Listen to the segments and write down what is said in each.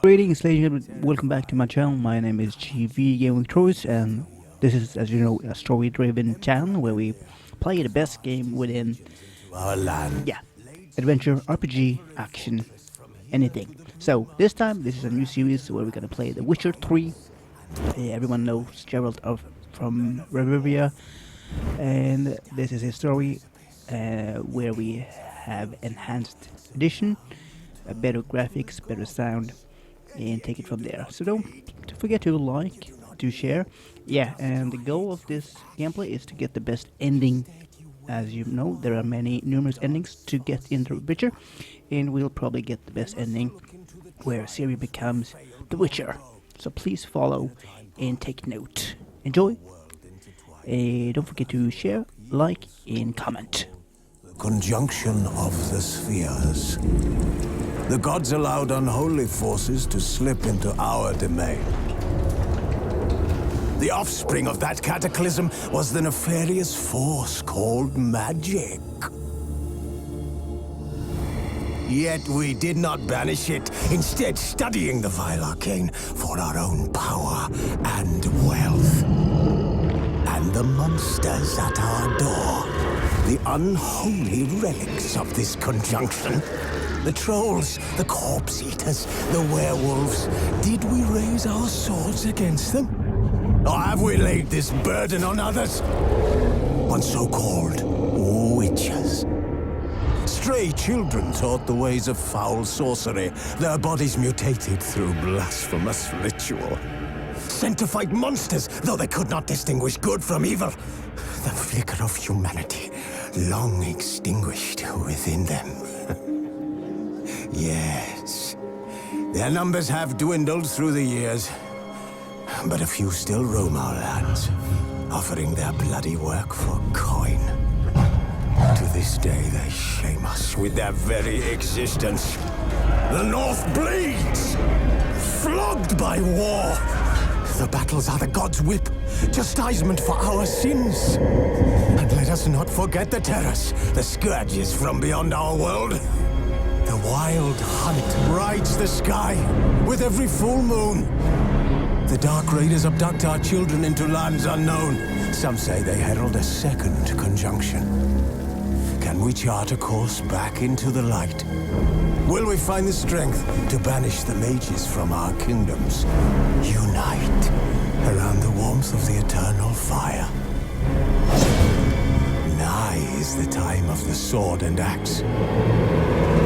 Greetings, ladies and gentlemen. Welcome back to my channel. My name is GV Gaming Troyes, and this is, as you know, a story-driven channel where we play the best game within, Our land. yeah, adventure, RPG, action, anything. So this time, this is a new series where we're gonna play The Witcher 3. Everyone knows Geralt from Rivia, and this is a story where we have enhanced edition, better graphics, better sound, and take it from there. So don't forget to like, to share. Yeah, and the goal of this gameplay is to get the best ending. As you know, there are numerous endings to get in The Witcher, and we'll probably get the best ending where Ciri becomes the Witcher. So please follow and take note. Enjoy. Don't forget to share, like, and comment. Conjunction of the spheres. The gods allowed unholy forces to slip into our domain. The offspring of that cataclysm was the nefarious force called magic. Yet we did not banish it, instead studying the vile arcane for our own power and wealth. And the monsters at our door, the unholy relics of this conjunction. The trolls, the corpse eaters, the werewolves. Did we raise our swords against them? Or have we laid this burden on others? On so-called witches. Stray children taught the ways of foul sorcery, their bodies mutated through blasphemous ritual. Sent to fight monsters, though they could not distinguish good from evil. The flicker of humanity, long extinguished within them. Yes, their numbers have dwindled through the years, but a few still roam our lands, offering their bloody work for coin. To this day, they shame us with their very existence. The North bleeds, flogged by war. The battles are the gods' whip, chastisement for our sins. And let us not forget the terrors, the scourges from beyond our world. The wild hunt rides the sky with every full moon. The Dark Raiders abduct our children into lands unknown. Some say they herald a second conjunction. Can we chart a course back into the light? Will we find the strength to banish the mages from our kingdoms? Unite around the warmth of the eternal fire. Nigh is the time of the sword and axe.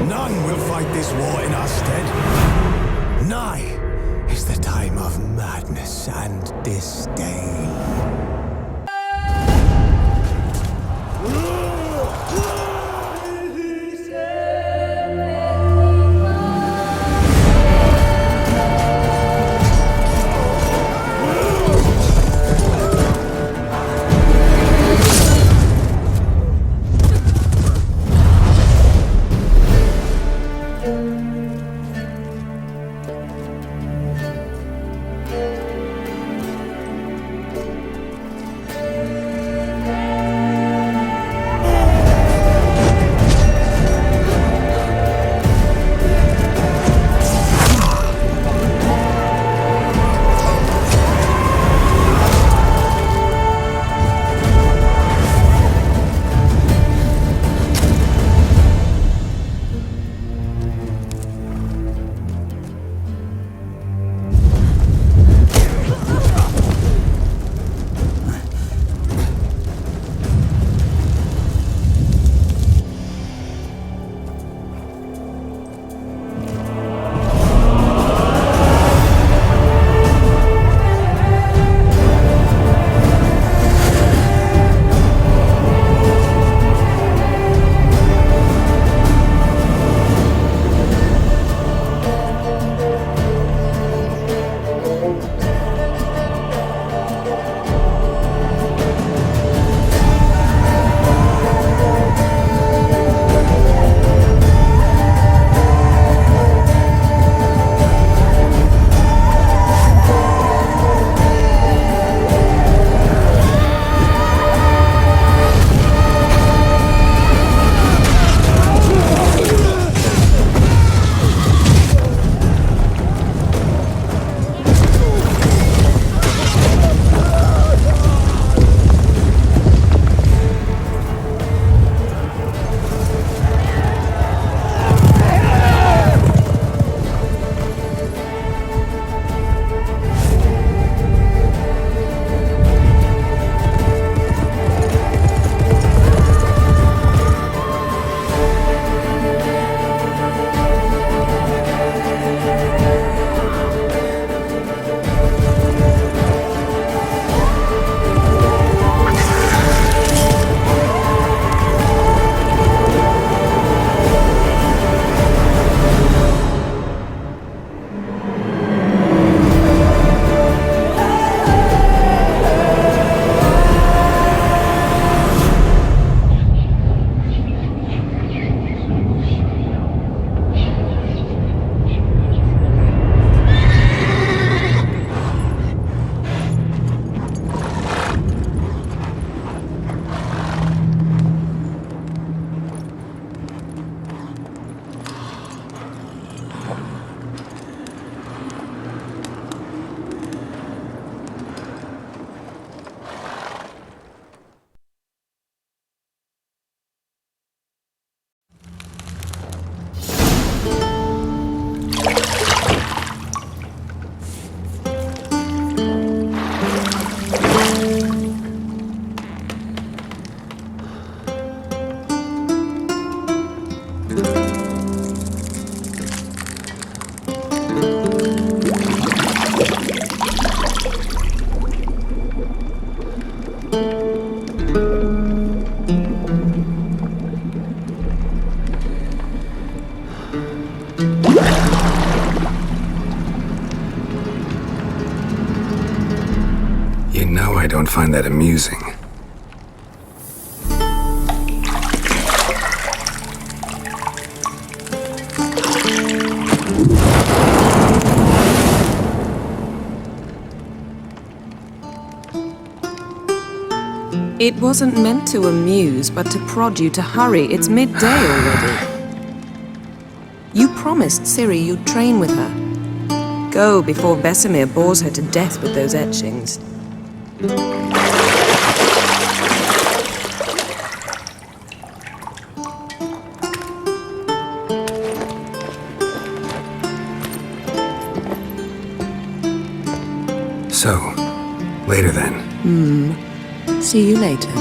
None will fight this war in our stead. Nigh is the time of madness and disdain. You know I don't find that amusing. It wasn't meant to amuse, but to prod you to hurry. It's midday already. You promised Ciri you'd train with her. Go before Vesemir bores her to death with those etchings. So, later then. See you later.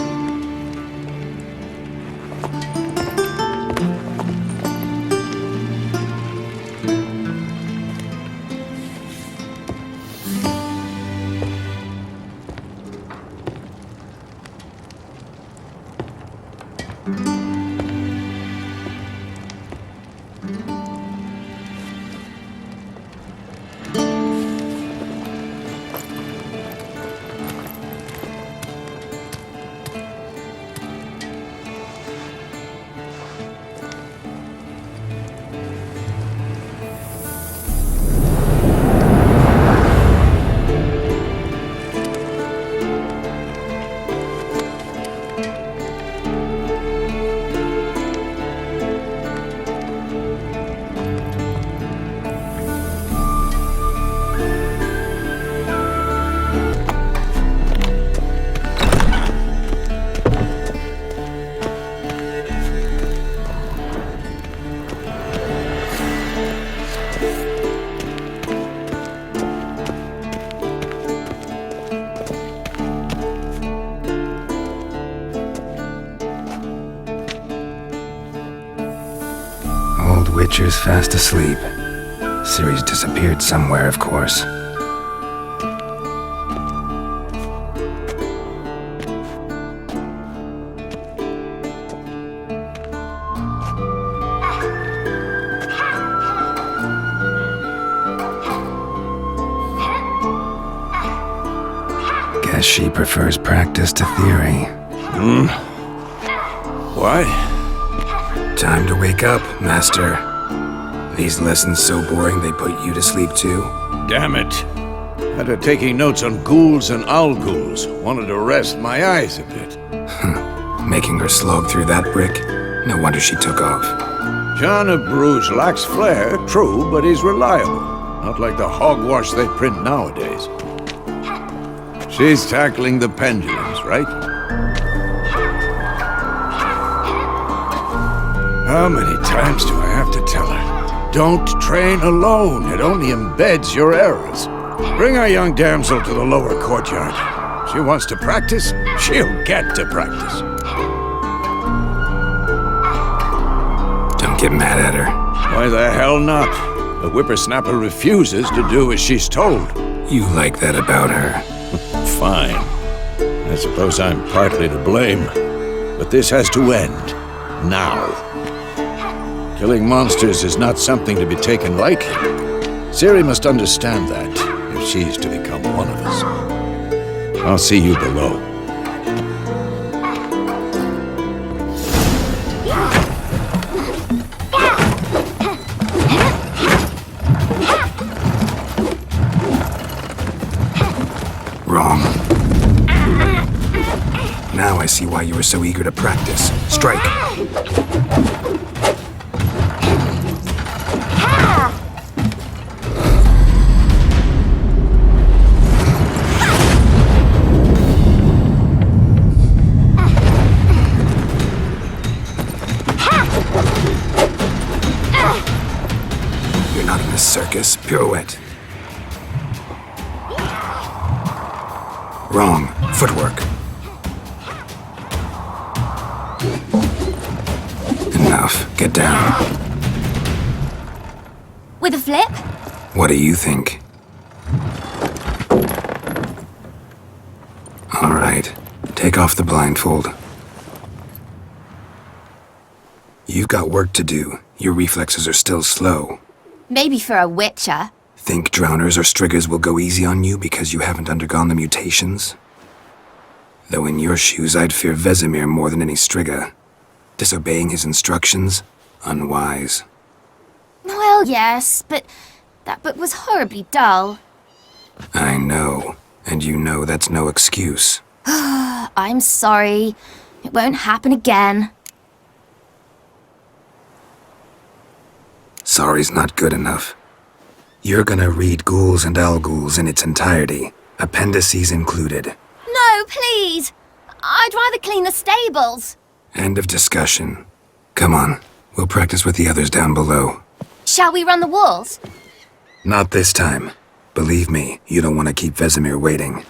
Witcher's fast asleep. Ciri's disappeared somewhere, of course. Guess she prefers practice to theory. What? Time to wake up, Master. These lessons so boring they put you to sleep too? Damn it. After taking notes on ghouls and owl ghouls, wanted to rest my eyes a bit. Making her slog through that brick? No wonder she took off. John of Bruges lacks flair, true, but he's reliable. Not like the hogwash they print nowadays. She's tackling the pendulums, right? How many times do I have to tell her? Don't train alone. It only embeds your errors. Bring our young damsel to the lower courtyard. She wants to practice, she'll get to practice. Don't get mad at her. Why the hell not? The whippersnapper refuses to do as she's told. You like that about her. Fine. I suppose I'm partly to blame. But this has to end. Now. Killing monsters is not something to be taken lightly. Ciri must understand that, if she is to become one of us. I'll see you below. Wrong. Now I see why you were so eager to practice. Strike. You're not in a circus. Pirouette. Wrong. Footwork. Enough. Get down. With a flip? What do you think? All right. Take off the blindfold. You've got work to do. Your reflexes are still slow. Maybe for a witcher. Think drowners or striggers will go easy on you because you haven't undergone the mutations? Though in your shoes, I'd fear Vesemir more than any strigger. Disobeying his instructions? Unwise. Well, yes, but that book was horribly dull. I know. And you know that's no excuse. I'm sorry. It won't happen again. Sorry's not good enough. You're gonna read Ghouls and Al-Ghouls in its entirety, appendices included. No, please! I'd rather clean the stables. End of discussion. Come on, we'll practice with the others down below. Shall we run the walls? Not this time. Believe me, you don't want to keep Vesemir waiting.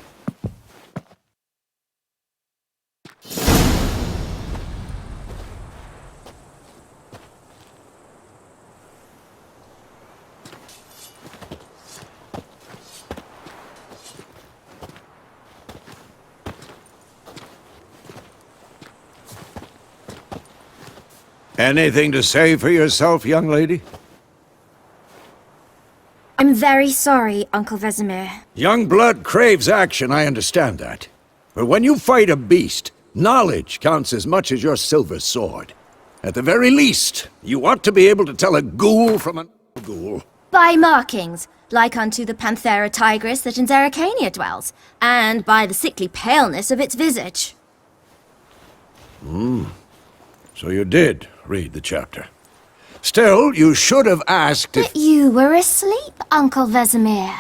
Anything to say for yourself, young lady? I'm very sorry, Uncle Vesemir. Young blood craves action, I understand that. But when you fight a beast, knowledge counts as much as your silver sword. At the very least, you ought to be able to tell a ghoul from a ghoul. By markings, like unto the Panthera tigris that in Zerrikania dwells, and by the sickly paleness of its visage. So you did read the chapter. Still, you should have asked if... But you were asleep, Uncle Vesemir.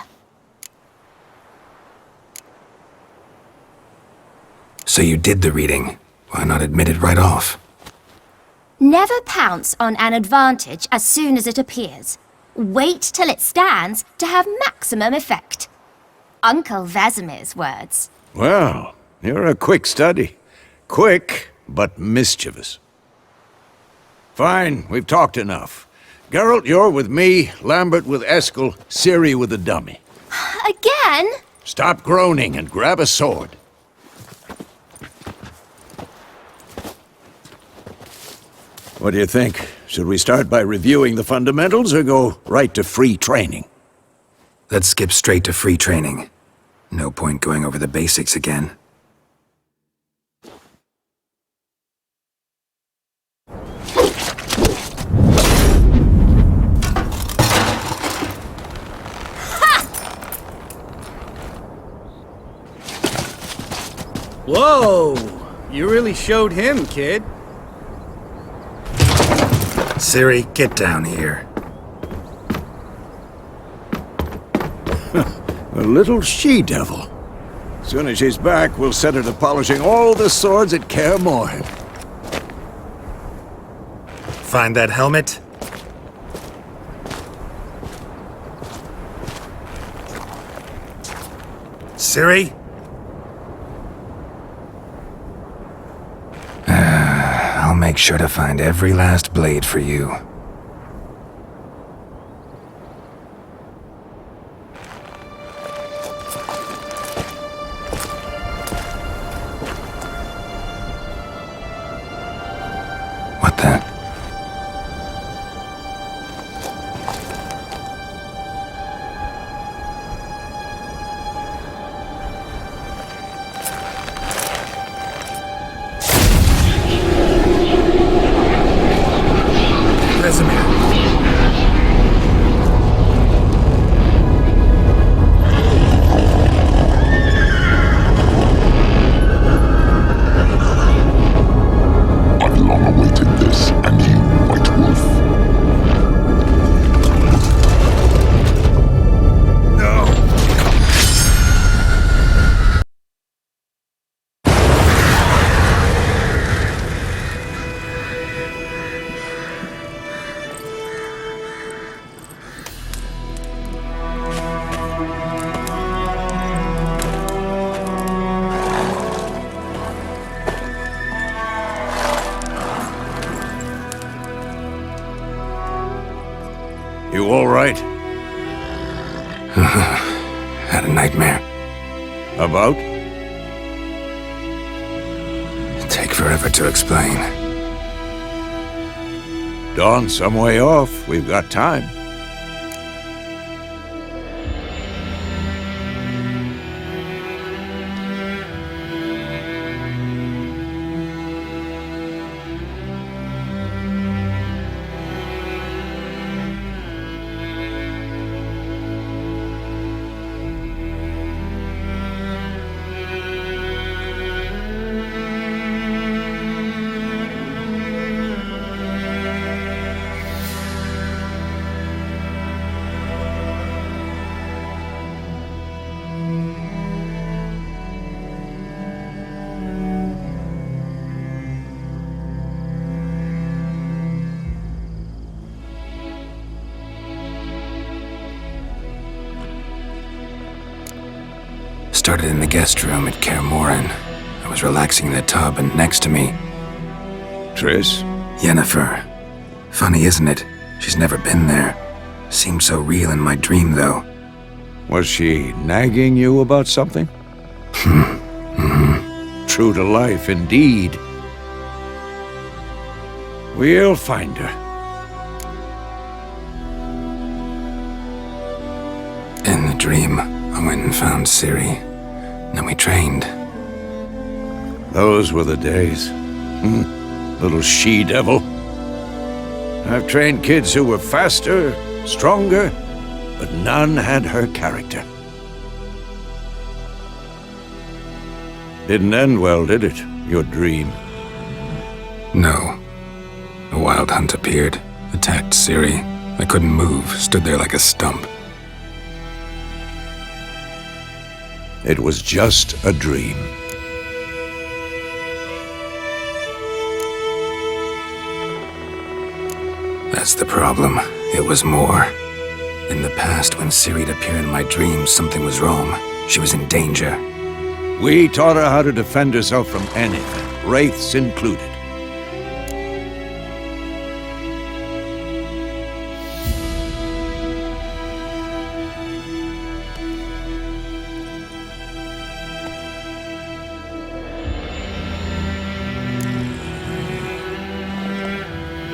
So you did the reading. Why not admit it right off? Never pounce on an advantage as soon as it appears. Wait till it stands to have maximum effect. Uncle Vesemir's words. Well, you're a quick study. Quick, but mischievous. Fine, we've talked enough. Geralt, you're with me, Lambert with Eskel, Ciri with the dummy. Again? Stop groaning and grab a sword. What do you think? Should we start by reviewing the fundamentals or go right to free training? Let's skip straight to free training. No point going over the basics again. Whoa! You really showed him, kid. Ciri, get down here. A little she-devil. Soon as she's back, we'll set her to polishing all the swords at Kaer Morhen. Find that helmet? Ciri? I'll make sure to find every last blade for you. What the? Had a nightmare. About? Take forever to explain. Dawn's some way off. We've got time. Started in the guest room at Kaer Morhen. I was relaxing in the tub, and next to me, Triss? Yennefer. Funny, isn't it? She's never been there. Seemed so real in my dream, though. Was she nagging you about something? True to life, indeed. We'll find her. In the dream, I went and found Ciri. Then we trained. Those were the days. Little she-devil. I've trained kids who were faster, stronger, but none had her character. Didn't end well, did it? Your dream? No. A wild hunt appeared, attacked Ciri. I couldn't move, stood there like a stump. It was just a dream. That's the problem. It was more. In the past, when Ciri'd appear in my dreams, something was wrong. She was in danger. We taught her how to defend herself from anything, wraiths included.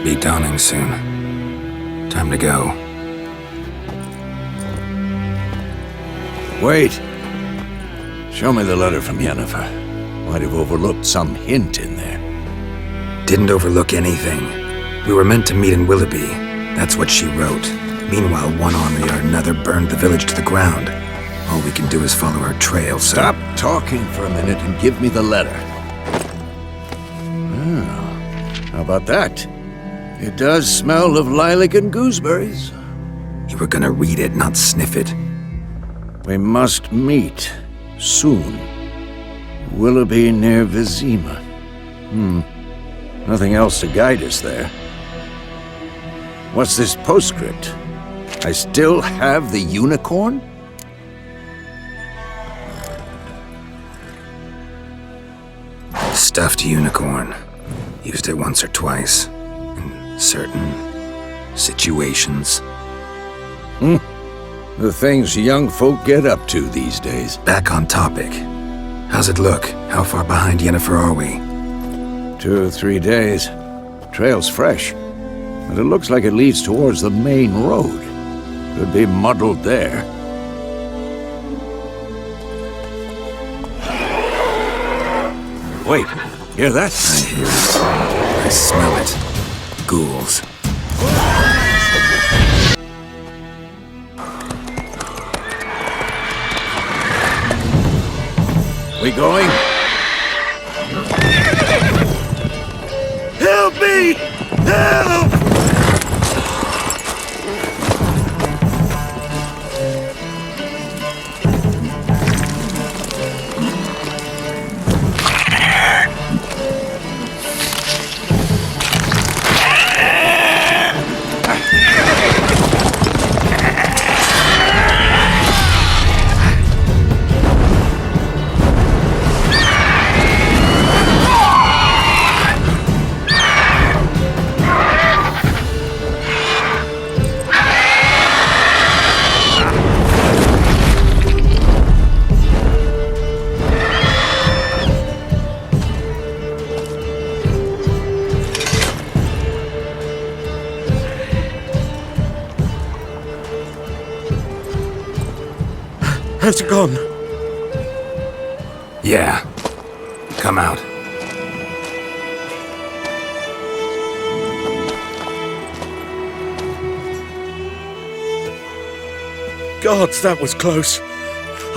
Be dawning soon. Time to go. Wait. Show me the letter from Yennefer. Might have overlooked some hint in there. Didn't overlook anything. We were meant to meet in Willoughby. That's what she wrote. Meanwhile, one army or another burned the village to the ground. All we can do is follow her trail, so... Stop talking for a minute and give me the letter. Oh, how about that? It does smell of lilac and gooseberries. You were gonna read it, not sniff it. We must meet soon. Willoughby near Vizima. Nothing else to guide us there. What's this postscript? I still have the unicorn? Stuffed unicorn. Used it once or twice. In certain situations. The things young folk get up to these days. Back on topic. How's it look? How far behind Yennefer are we? 2 or 3 days. Trail's fresh. But it looks like it leads towards the main road. Could be muddled there. Wait, hear that? I hear it. I smell it. Ghouls. We going? Help me! Help! Has it gone? Yeah. Come out. Gods, that was close.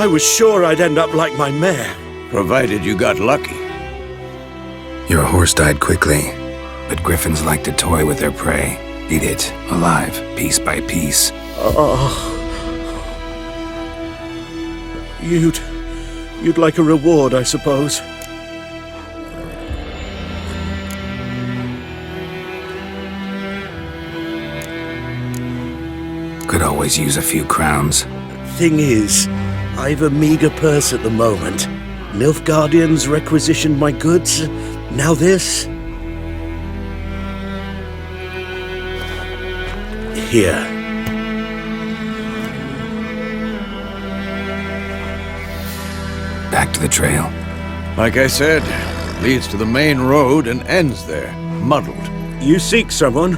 I was sure I'd end up like my mare. Provided you got lucky. Your horse died quickly, but griffins like to toy with their prey. Eat it, alive, piece by piece. You'd like a reward, I suppose. Could always use a few crowns. Thing is, I've a meager purse at the moment. Nilfgaardians requisitioned my goods. Now this. Here. Back to the trail. Like I said, leads to the main road and ends there, muddled. You seek someone?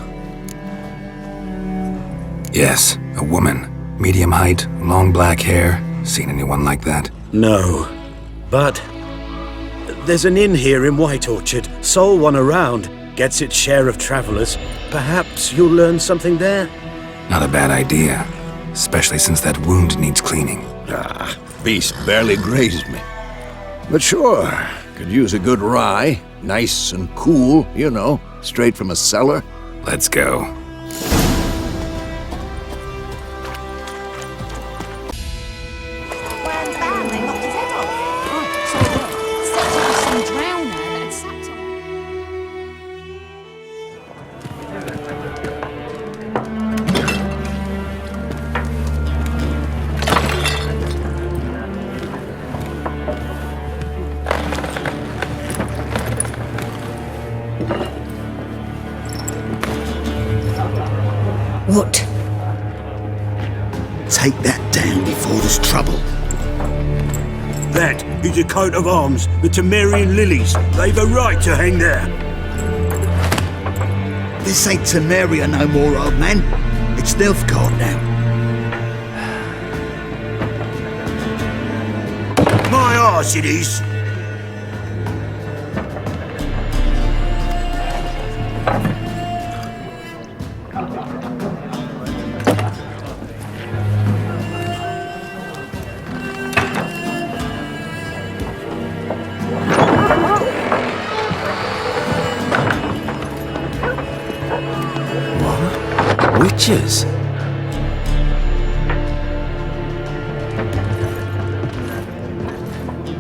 Yes, a woman. Medium height, long black hair. Seen anyone like that? No. But there's an inn here in White Orchard. Sole one around. Gets its share of travelers. Perhaps you'll learn something there? Not a bad idea. Especially since that wound needs cleaning. Beast barely grazed me. But sure, could use a good rye. Nice and cool, you know, straight from a cellar. Let's go. What? Take that down before there's trouble. That is a coat of arms, the Temerian lilies. They've a right to hang there. This ain't Temeria no more, old man. It's Nilfgaard now. My arse it is. Witches?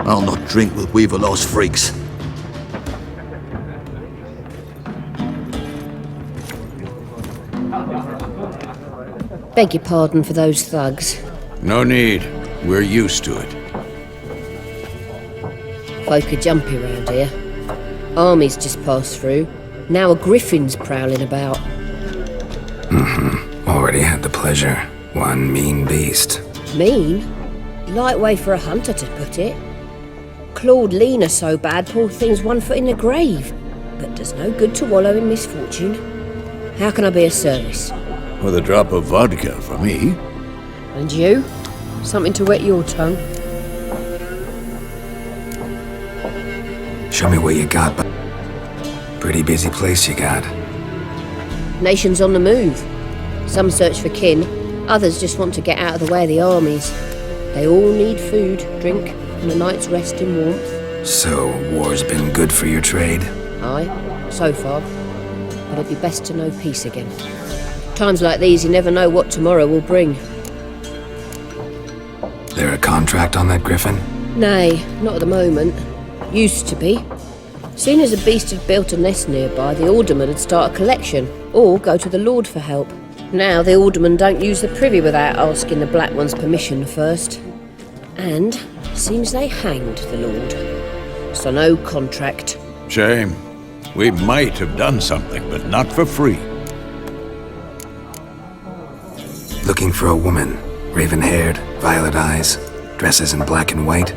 I'll not drink with Weaverlost freaks. Beg your pardon for those thugs. No need. We're used to it. Folk are jumpy round here. Armies just passed through. Now a griffin's prowling about. Already had the pleasure. One mean beast. Mean? Light way for a hunter to put it. Clawed Lena so bad, poor thing's 1 foot in the grave. But does no good to wallow in misfortune. How can I be of service? With a drop of vodka for me. And you? Something to wet your tongue? Show me what you got, but pretty busy place you got. Nations on the move. Some search for kin, others just want to get out of the way of the armies. They all need food, drink, and a night's rest in warmth. So, war's been good for your trade? Aye, so far. But it'd be best to know peace again. Times like these, you never know what tomorrow will bring. There a contract on that griffin? Nay, not at the moment. Used to be. Soon as a beast had built a nest nearby, the alderman would start a collection, or go to the lord for help. Now the aldermen don't use the privy without asking the Black One's permission first. And seems they hanged the lord. So no contract. Shame. We might have done something, but not for free. Looking for a woman. Raven-haired, violet eyes, dresses in black and white.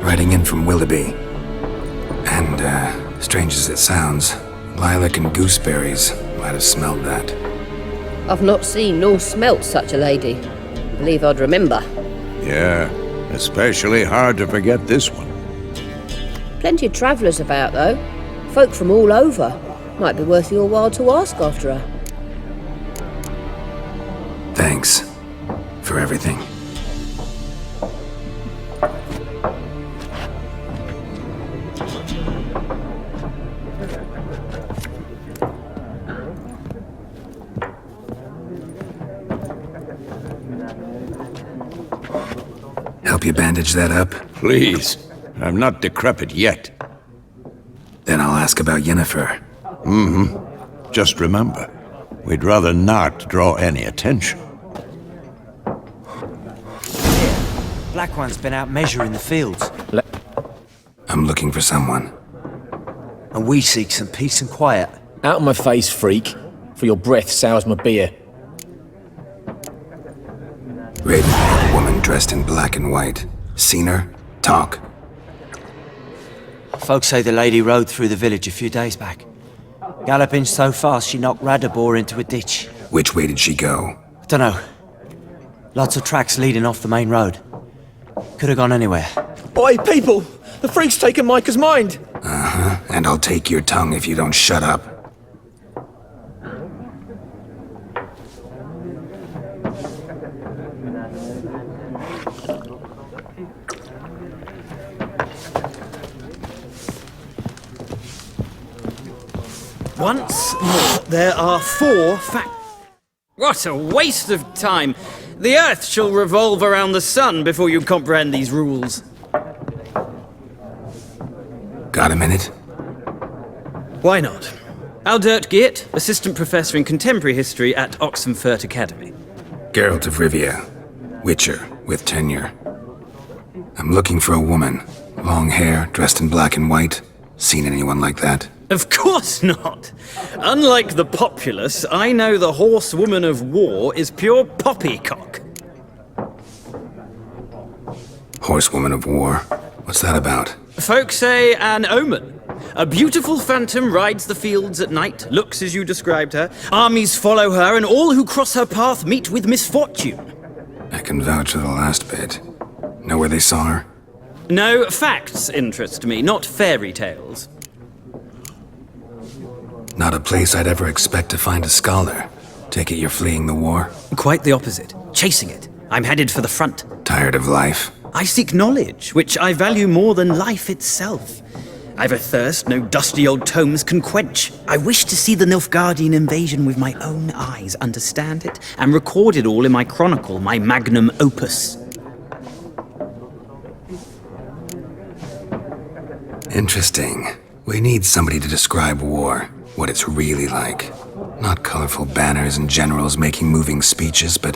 Riding in from Willoughby. And, strange as it sounds, Lilac and Gooseberries might have smelled that. I've not seen nor smelt such a lady. Believe I'd remember. Yeah, Especially hard to forget this one. Plenty of travellers about, though. Folk from all over. Might be worth your while to ask after her. Thanks for everything. Help you bandage that up? Please. I'm not decrepit yet. Then I'll ask about Yennefer. Just remember, we'd rather not draw any attention. Black One's been out measuring the fields. I'm looking for someone. And we seek some peace and quiet. Out of my face, freak. For your breath sours my beer. Raven-haired woman dressed in black and white. Seen her? Talk. Folks say the lady rode through the village a few days back. Galloping so fast she knocked Radabor into a ditch. Which way did she go? Dunno. Lots of tracks leading off the main road. Could have gone anywhere. Oi, people! The freak's taken Micah's mind! And I'll take your tongue if you don't shut up. Once more, there are 4 facts. What a waste of time! The Earth shall revolve around the sun before you comprehend these rules. Got a minute? Why not? Aldert Geert, Assistant Professor in Contemporary History at Oxenfurt Academy. Geralt of Rivia. Witcher, with tenure. I'm looking for a woman. Long hair, dressed in black and white. Seen anyone like that? Of course not! Unlike the populace, I know the horsewoman of war is pure poppycock. Horsewoman of war? What's that about? Folk say an omen. A beautiful phantom rides the fields at night, looks as you described her. Armies follow her, and all who cross her path meet with misfortune. I can vouch for the last bit. Know where they saw her? No, facts interest me, not fairy tales. Not a place I'd ever expect to find a scholar. Take it you're fleeing the war? Quite the opposite. Chasing it. I'm headed for the front. Tired of life? I seek knowledge, which I value more than life itself. I've a thirst no dusty old tomes can quench. I wish to see the Nilfgaardian invasion with my own eyes, understand it, and record it all in my chronicle, my magnum opus. Interesting. We need somebody to describe war, what it's really like. Not colorful banners and generals making moving speeches, but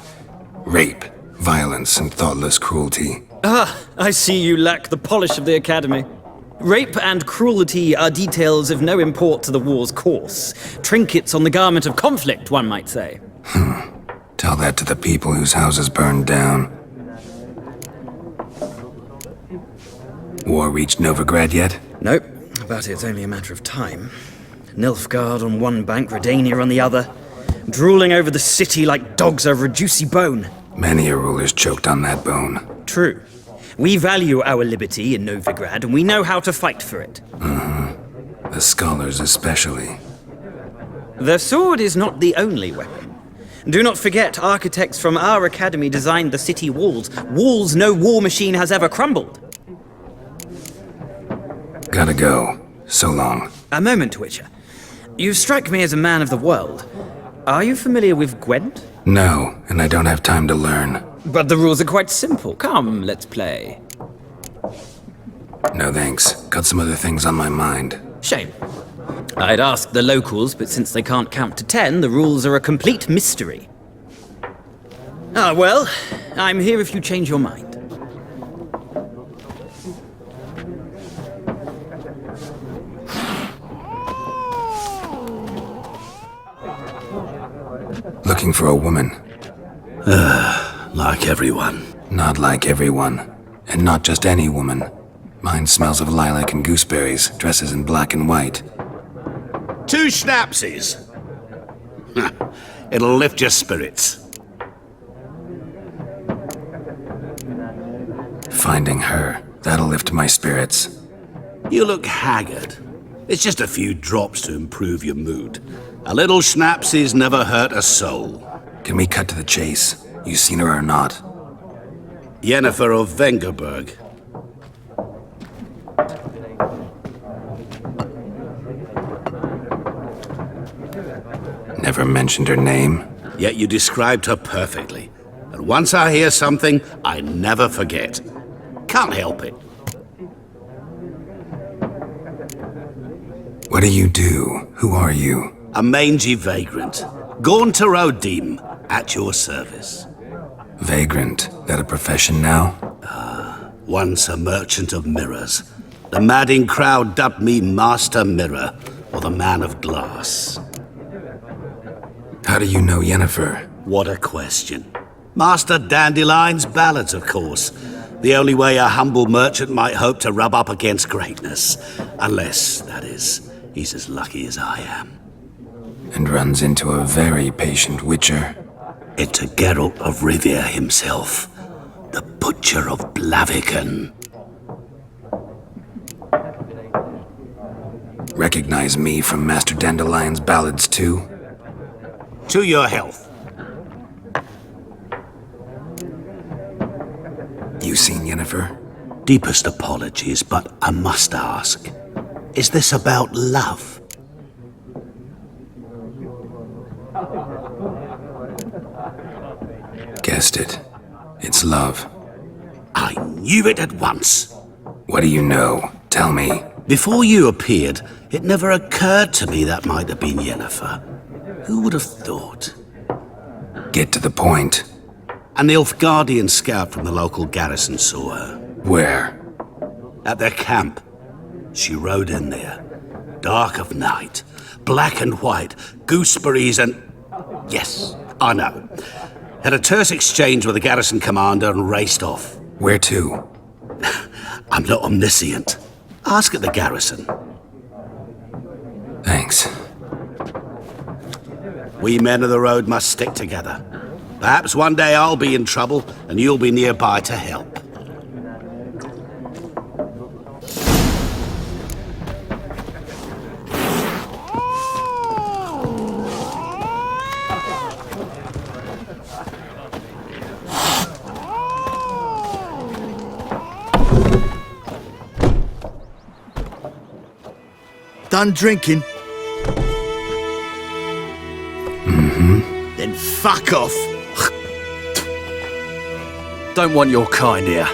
rape, violence, and thoughtless cruelty. Ah, I see you lack the polish of the Academy. Rape and cruelty are details of no import to the war's course. Trinkets on the garment of conflict, one might say. Tell that to the people whose houses burned down. War reached Novigrad yet? Nope, but it's only a matter of time. Nilfgaard on one bank, Redania on the other, drooling over the city like dogs over a juicy bone. Many a ruler's choked on that bone. True. We value our liberty in Novigrad, and we know how to fight for it. The scholars especially. The sword is not the only weapon. Do not forget, architects from our academy designed the city walls. Walls no war machine has ever crumbled. Gotta go. So long. A moment, Witcher. You strike me as a man of the world. Are you familiar with Gwent? No, and I don't have time to learn. But the rules are quite simple. Come, let's play. No thanks. Got some other things on my mind. Shame. I'd ask the locals, but since they can't count to 10, the rules are a complete mystery. Ah, well, I'm here if you change your mind. Looking for a woman. Like everyone. Not like everyone. And not just any woman. Mine smells of lilac and gooseberries, dresses in black and white. 2 schnapsies. It'll lift your spirits. Finding her, that'll lift my spirits. You look haggard. It's just a few drops to improve your mood. A little schnapsy's never hurt a soul. Can we cut to the chase? You seen her or not? Yennefer of Vengerberg. Never mentioned her name? Yet you described her perfectly. And once I hear something, I never forget. Can't help it. What do you do? Who are you? A mangy vagrant. Gaunt to Rodim, at your service. Vagrant. That a profession now? Once a merchant of mirrors. The madding crowd dubbed me Master Mirror, or the Man of Glass. How do you know Yennefer? What a question. Master Dandelion's ballads, of course. The only way a humble merchant might hope to rub up against greatness. Unless, that is, he's as lucky as I am. And runs into a very patient witcher. Into Geralt of Rivia himself. The Butcher of Blaviken. Recognize me from Master Dandelion's ballads too? To your health. You seen Yennefer? Deepest apologies, but I must ask. Is this about love? Guessed it. It's love. I knew it at once. What do you know? Tell me. Before you appeared, it never occurred to me that might have been Yennefer. Who would have thought? Get to the point. An Nilfgaardian scout from the local garrison saw her. Where? At their camp. She rode in there. Dark of night. Black and white. Gooseberries and... Yes, I know. Had a terse exchange with the garrison commander and raced off. Where to? I'm not omniscient. Ask at the garrison. Thanks. We men of the road must stick together. Perhaps one day I'll be in trouble and you'll be nearby to help. Done drinking? Mm-hmm. Then fuck off. Don't want your kind here.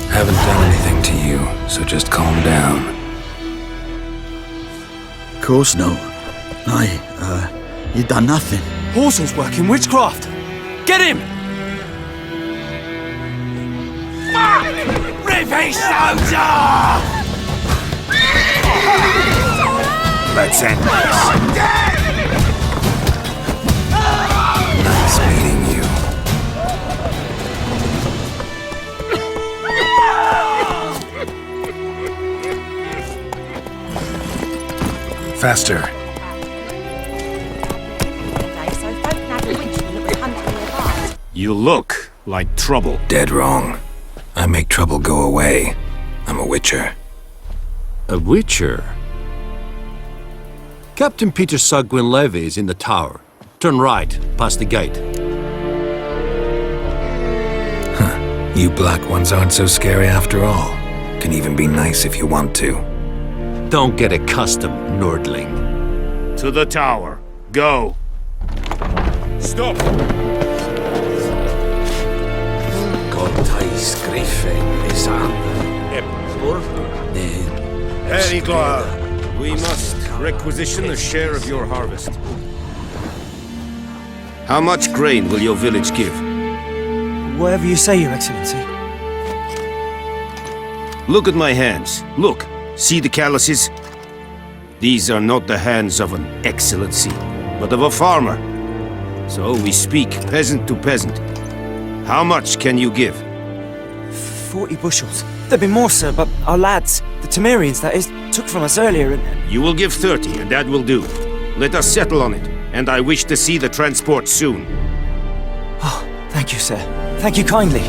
Haven't done anything to you, so just calm down. Course no. You done nothing. Horson's working witchcraft. Get him! Rivy soldier! Let's end this. Nice meeting you. Faster. You look like trouble. Dead wrong. I make trouble go away. I'm a witcher. A witcher? Captain Peter Sagwin Levy is in the tower. Turn right, past the gate. Huh. You black ones aren't so scary after all. Can even be nice if you want to. Don't get accustomed, nerdling. To the tower. Go. Stop! Periglar, we must requisition a share of your harvest. How much grain will your village give? Whatever you say, Your Excellency. Look at my hands. Look. See the calluses? These are not the hands of an excellency, but of a farmer. So we speak peasant to peasant. How much can you give? 40 bushels. There'd be more, sir, but our lads, the Temerians, that is, took took from us earlier and... You will give 30, and that will do. Let us settle on it, and I wish to see the transport soon. Oh, thank you, sir. Thank you kindly.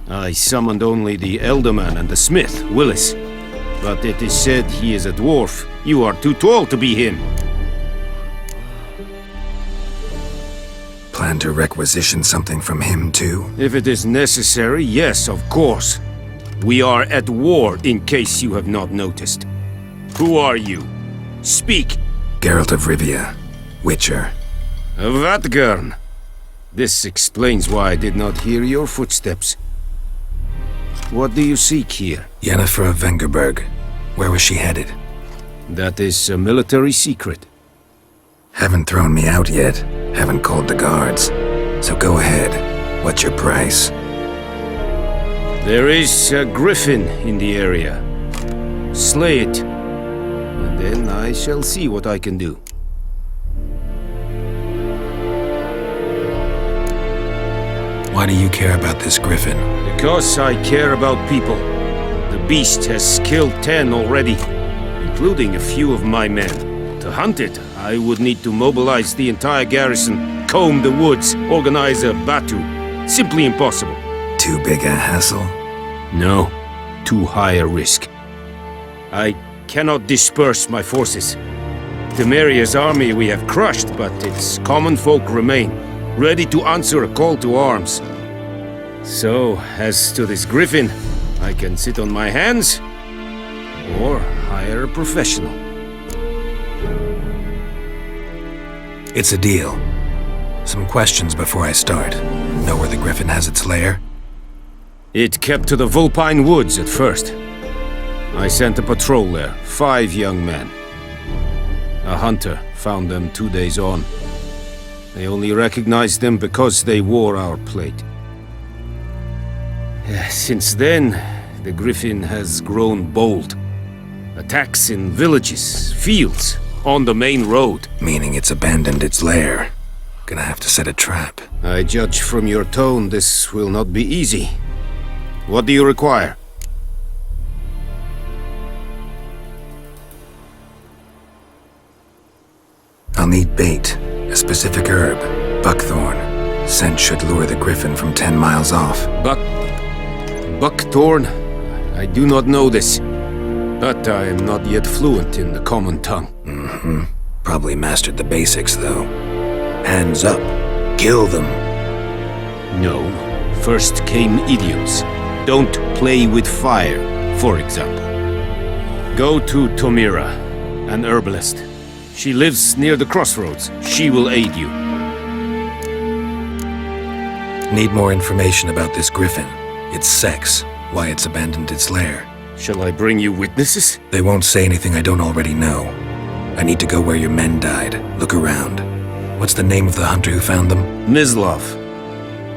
I summoned only the Elderman and the smith, Willis. But it is said he is a dwarf. You are too tall to be him. Plan to requisition something from him, too? If it is necessary, yes, of course. We are at war, in case you have not noticed. Who are you? Speak! Geralt of Rivia, Witcher. Vatgern. This explains why I did not hear your footsteps. What do you seek here? Yennefer of Vengerberg. Where was she headed? That is a military secret. Haven't thrown me out yet. Haven't called the guards. So go ahead. What's your price? There is a griffin in the area. Slay it. And then I shall see what I can do. Why do you care about this griffin? Because I care about people. The beast has killed 10 already, including a few of my men. To hunt it, I would need to mobilize the entire garrison, comb the woods, organize a batu. Simply impossible. Too big a hassle? No, too high a risk. I cannot disperse my forces. Temeria's army we have crushed, but its common folk remain, ready to answer a call to arms. So, as to this griffin, I can sit on my hands, or hire a professional. It's a deal. Some questions before I start. Know where the griffin has its lair? It kept to the Vulpine Woods at first. I sent a patrol there, 5 young men. A hunter found them 2 days on. They only recognized them because they wore our plate. Since then, the griffin has grown bold. Attacks in villages, fields, on the main road. Meaning it's abandoned its lair. Gonna have to set a trap. I judge from your tone this will not be easy. What do you require? I'll need bait, a specific herb, buckthorn. Scent should lure the griffin from 10 miles off. Buckthorn? I do not know this. But I am not yet fluent in the common tongue. Probably mastered the basics, though. Hands up. Kill them. No. First came idioms. Don't play with fire, for example. Go to Tomira, an herbalist. She lives near the crossroads. She will aid you. Need more information about this griffin. Its sex, why it's abandoned its lair. Shall I bring you witnesses? They won't say anything I don't already know. I need to go where your men died. Look around. What's the name of the hunter who found them? Mislav.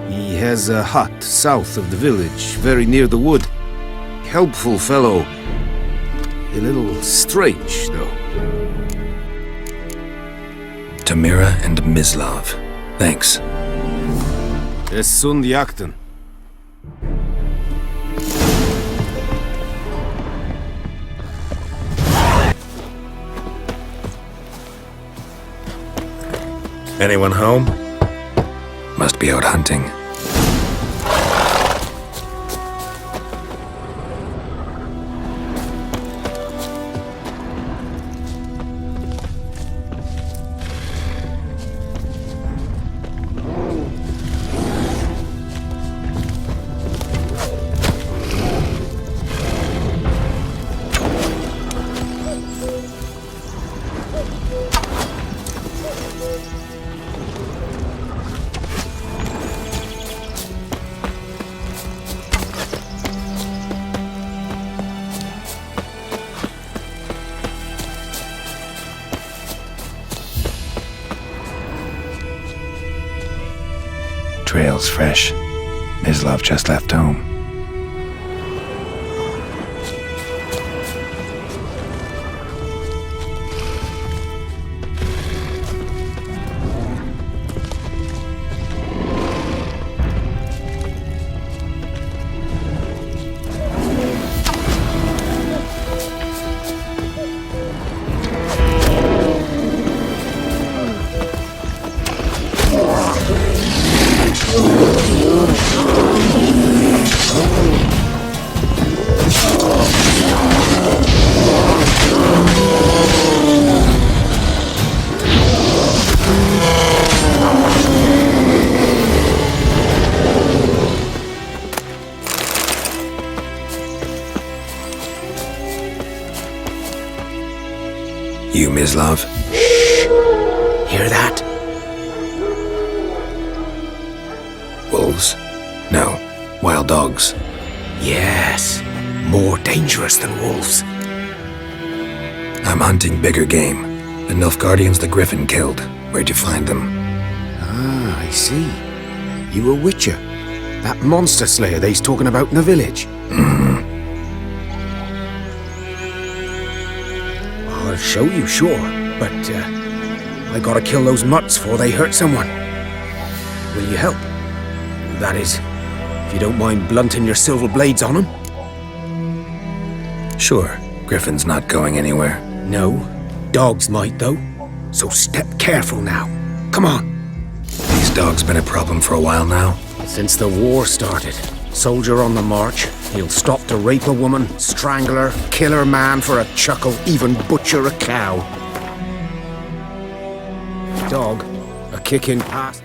He has a hut south of the village, very near the wood. Helpful fellow. A little strange, though. Tamira and Mislav. Thanks. Es sunt jakten. Anyone home? Must be out hunting. Trail's fresh. Mislav just left home. You, Mislav? Hear that? Wolves? No. Wild dogs. Yes. More dangerous than wolves. I'm hunting bigger game. The Nilfgaardians the Griffin killed. Where'd you find them? Ah, I see. You a witcher. That monster slayer they's talking about in the village. I'll show you, sure. But, I gotta kill those mutts before they hurt someone. Will you help? That is, if you don't mind blunting your silver blades on them. Sure. Griffin's not going anywhere. No. Dogs might, though. So step careful now. Come on. These dogs been a problem for a while now? Since the war started. Soldier on the march. He'll stop to rape a woman, strangle her, kill her man for a chuckle, even butcher a cow. Dog. A kick in past.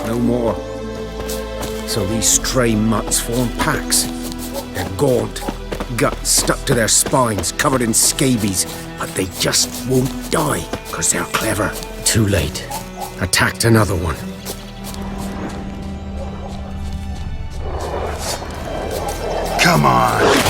No more. So these stray mutts form packs. They're gaunt, guts stuck to their spines, covered in scabies, but they just won't die, because they're clever. Too late. Attacked another one. Come on!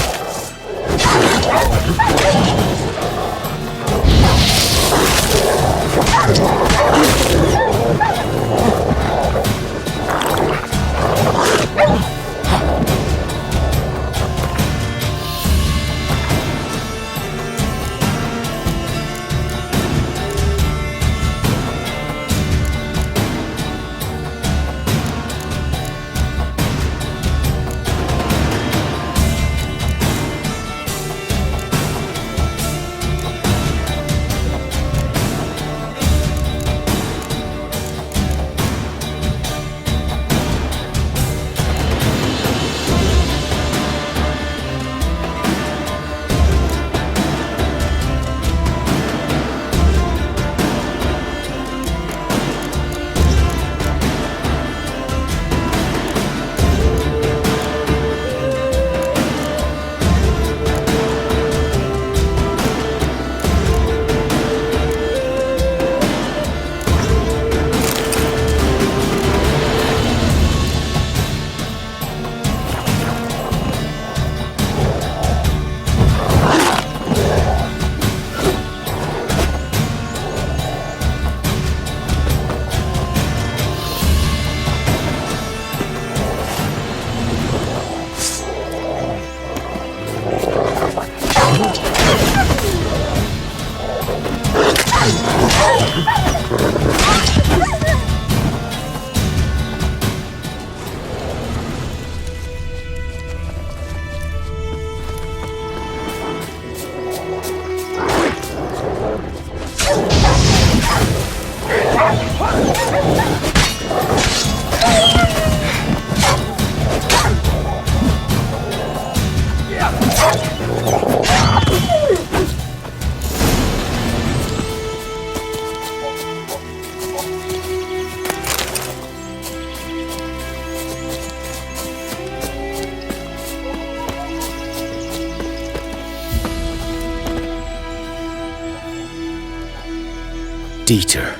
Dieter.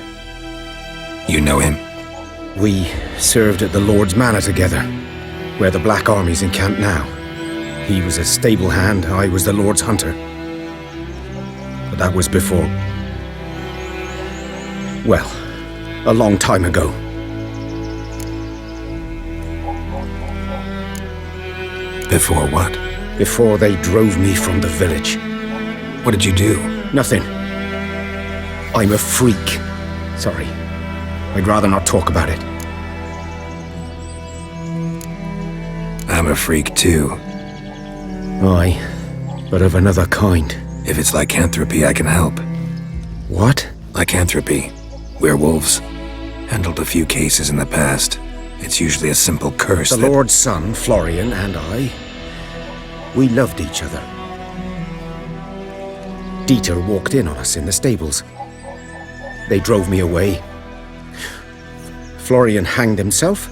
You know him? We served at the Lord's Manor together, where the Black Army's encamped now. He was a stable hand, I was the Lord's hunter. But that was before... well, a long time ago. Before what? Before they drove me from the village. What did you do? Nothing. I'm a freak. Sorry. I'd rather not talk about it. I'm a freak too. Aye, but of another kind. If it's lycanthropy, I can help. What? Lycanthropy. Werewolves. Handled a few cases in the past. It's usually a simple curse The that... Lord's son, Florian, and I, we loved each other. Dieter walked in on us in the stables. They drove me away. Florian hanged himself.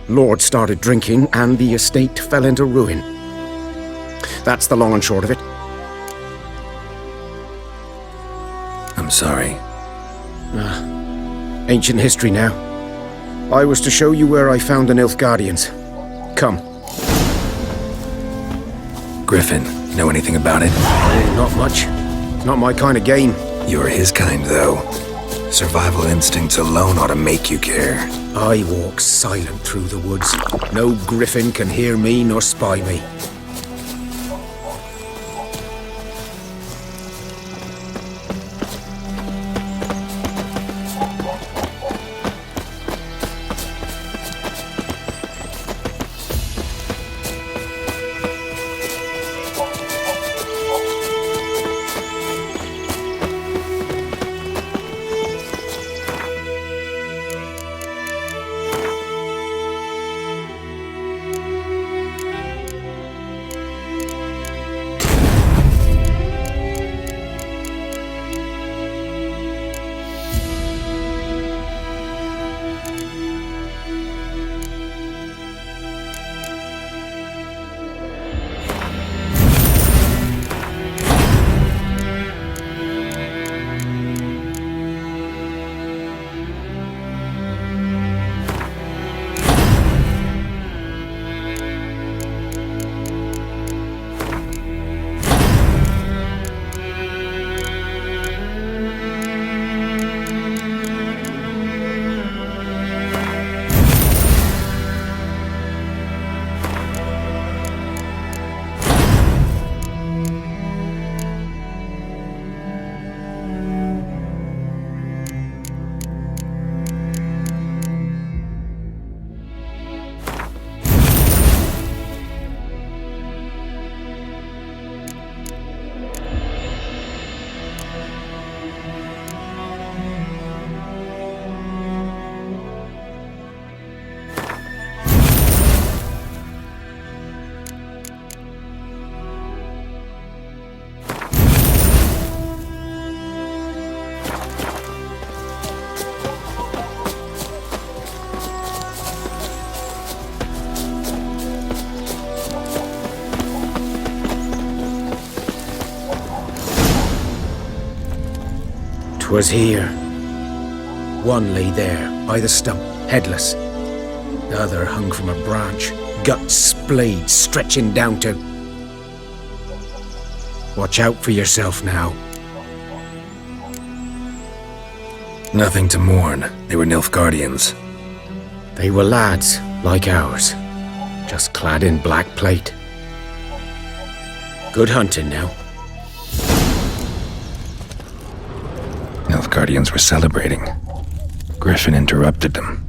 Lord started drinking, and the estate fell into ruin. That's the long and short of it. I'm sorry. Ancient history now. I was to show you where I found the Nilfgaardians. Come. Griffin, know anything about it? Oh, not much. It's not my kind of game. You're his kind, though. Survival instincts alone ought to make you care. I walk silent through the woods. No griffin can hear me nor spy me. Was here. One lay there, by the stump, headless. The other hung from a branch, guts splayed, stretching down to... Watch out for yourself now. Nothing to mourn. They were Nilfgaardians. They were lads, like ours, just clad in black plate. Good hunting now. Nilfgaardians were celebrating. Griffin interrupted them.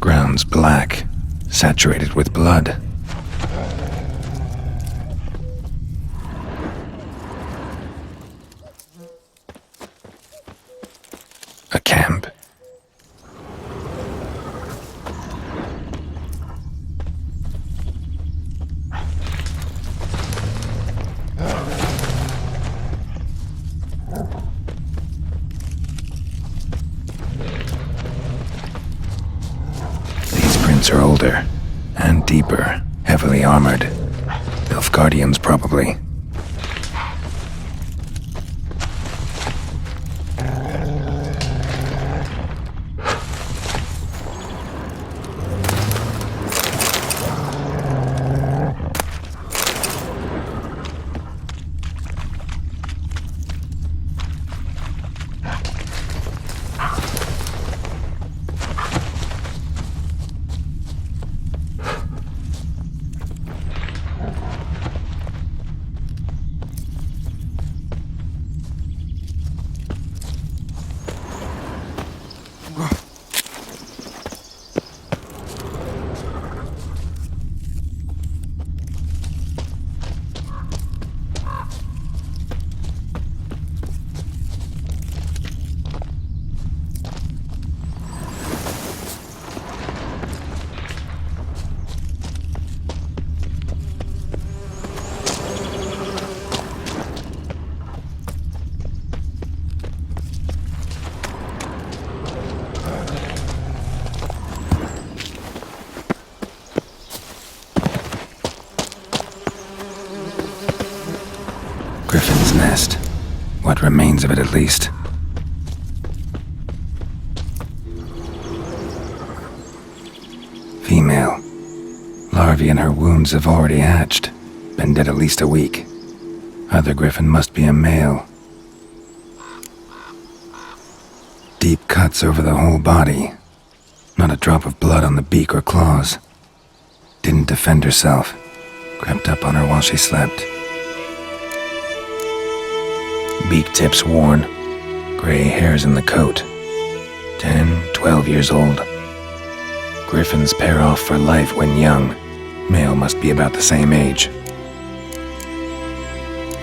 Ground's black, saturated with blood. A camp. Are older and deeper, heavily armored. Nilfgaardians, probably. Griffin's nest. What remains of it, at least. Female. Larvae in her wounds have already hatched. Been dead at least a week. Other griffin must be a male. Deep cuts over the whole body. Not a drop of blood on the beak or claws. Didn't defend herself. Crept up on her while she slept. Beak tips worn. Gray hairs in the coat. 10, 12 years old. Griffins pair off for life when young. Male must be about the same age.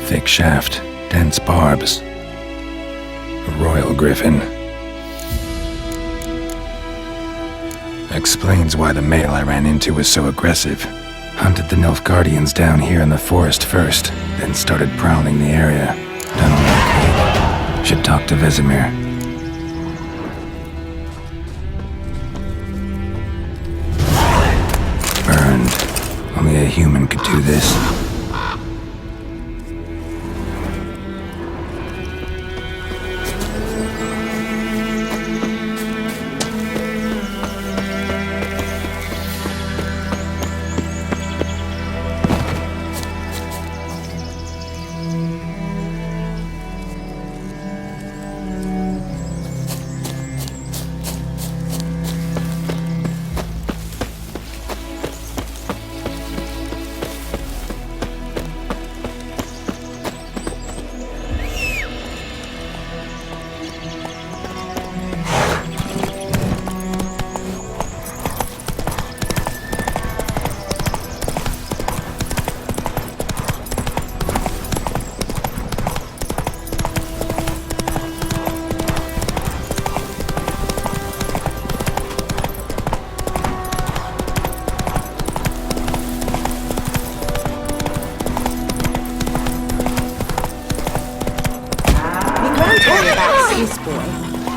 Thick shaft, dense barbs. A royal griffin. Explains why the male I ran into was so aggressive. Hunted the Nilfgaardians down here in the forest first, then started prowling the area. Done all I could. Should talk to Vesemir. Burned. Only a human could do this.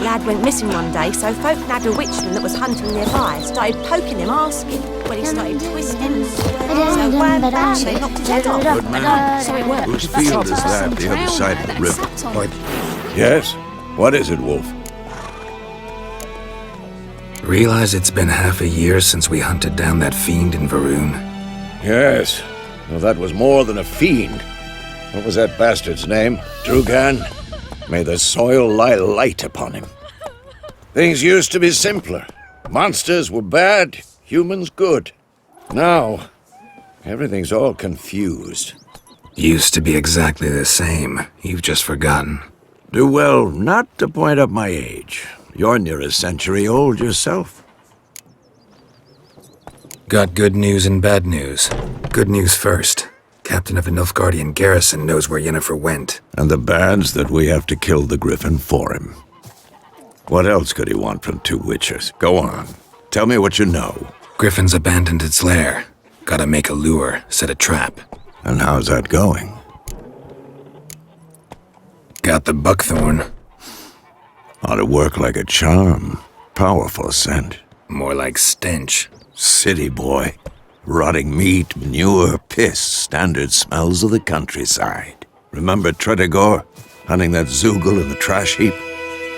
Lad went missing one day, so folk nabbed a witchman that was hunting nearby. Started poking him, asking. When he started twisting and swearing, so wham bam, they knocked his head off. So it worked. Whose field is that, the other side of the river? Yes? What is it, Wolf? Realize it's been half a year since we hunted down that fiend in Varun? Yes. Well, that was more than a fiend. What was that bastard's name? Drugan? May the soil lie light upon him. Things used to be simpler. Monsters were bad, humans good. Now, everything's all confused. Used to be exactly the same. You've just forgotten. Do well not to point up my age. You're near a century old yourself. Got good news and bad news. Good news first. Captain of the Nilfgaardian garrison knows where Yennefer went. And the bad's that we have to kill the griffin for him. What else could he want from two witchers? Go on. Tell me what you know. Griffin's abandoned its lair. Gotta make a lure, set a trap. And how's that going? Got the buckthorn. Ought to work like a charm. Powerful scent. More like stench. City boy. Rotting meat, manure, piss, standard smells of the countryside. Remember Tredegor? Hunting that Zoogle in the trash heap?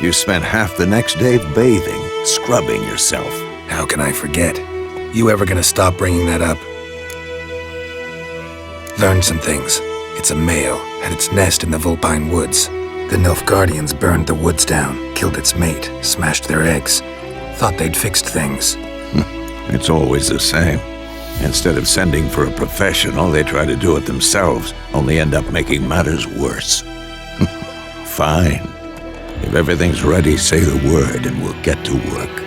You spent half the next day bathing, scrubbing yourself. How can I forget? You ever gonna stop bringing that up? Learned some things. It's a male, had its nest in the Vulpine Woods. The Nilfgaardians burned the woods down, killed its mate, smashed their eggs. Thought they'd fixed things. It's always the same. Instead of sending for a professional, they try to do it themselves, only end up making matters worse. Fine. If everything's ready, say the word and we'll get to work.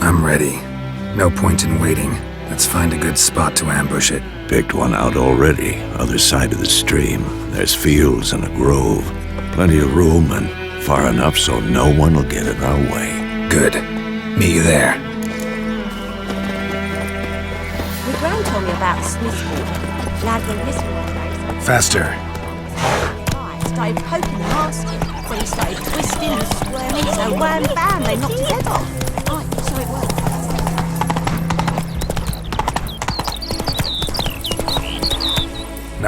I'm ready. No point in waiting. Let's find a good spot to ambush it. Picked one out already, other side of the stream. There's fields and a grove. Plenty of room and far enough so no one will get in our way. Good. Meet you there. My gran told me about Smithwood. Lad went missing one day, so... Faster. Started poking and asking. When he started twisting and squirming, so wham bam, they knocked his head off. Right, so it worked.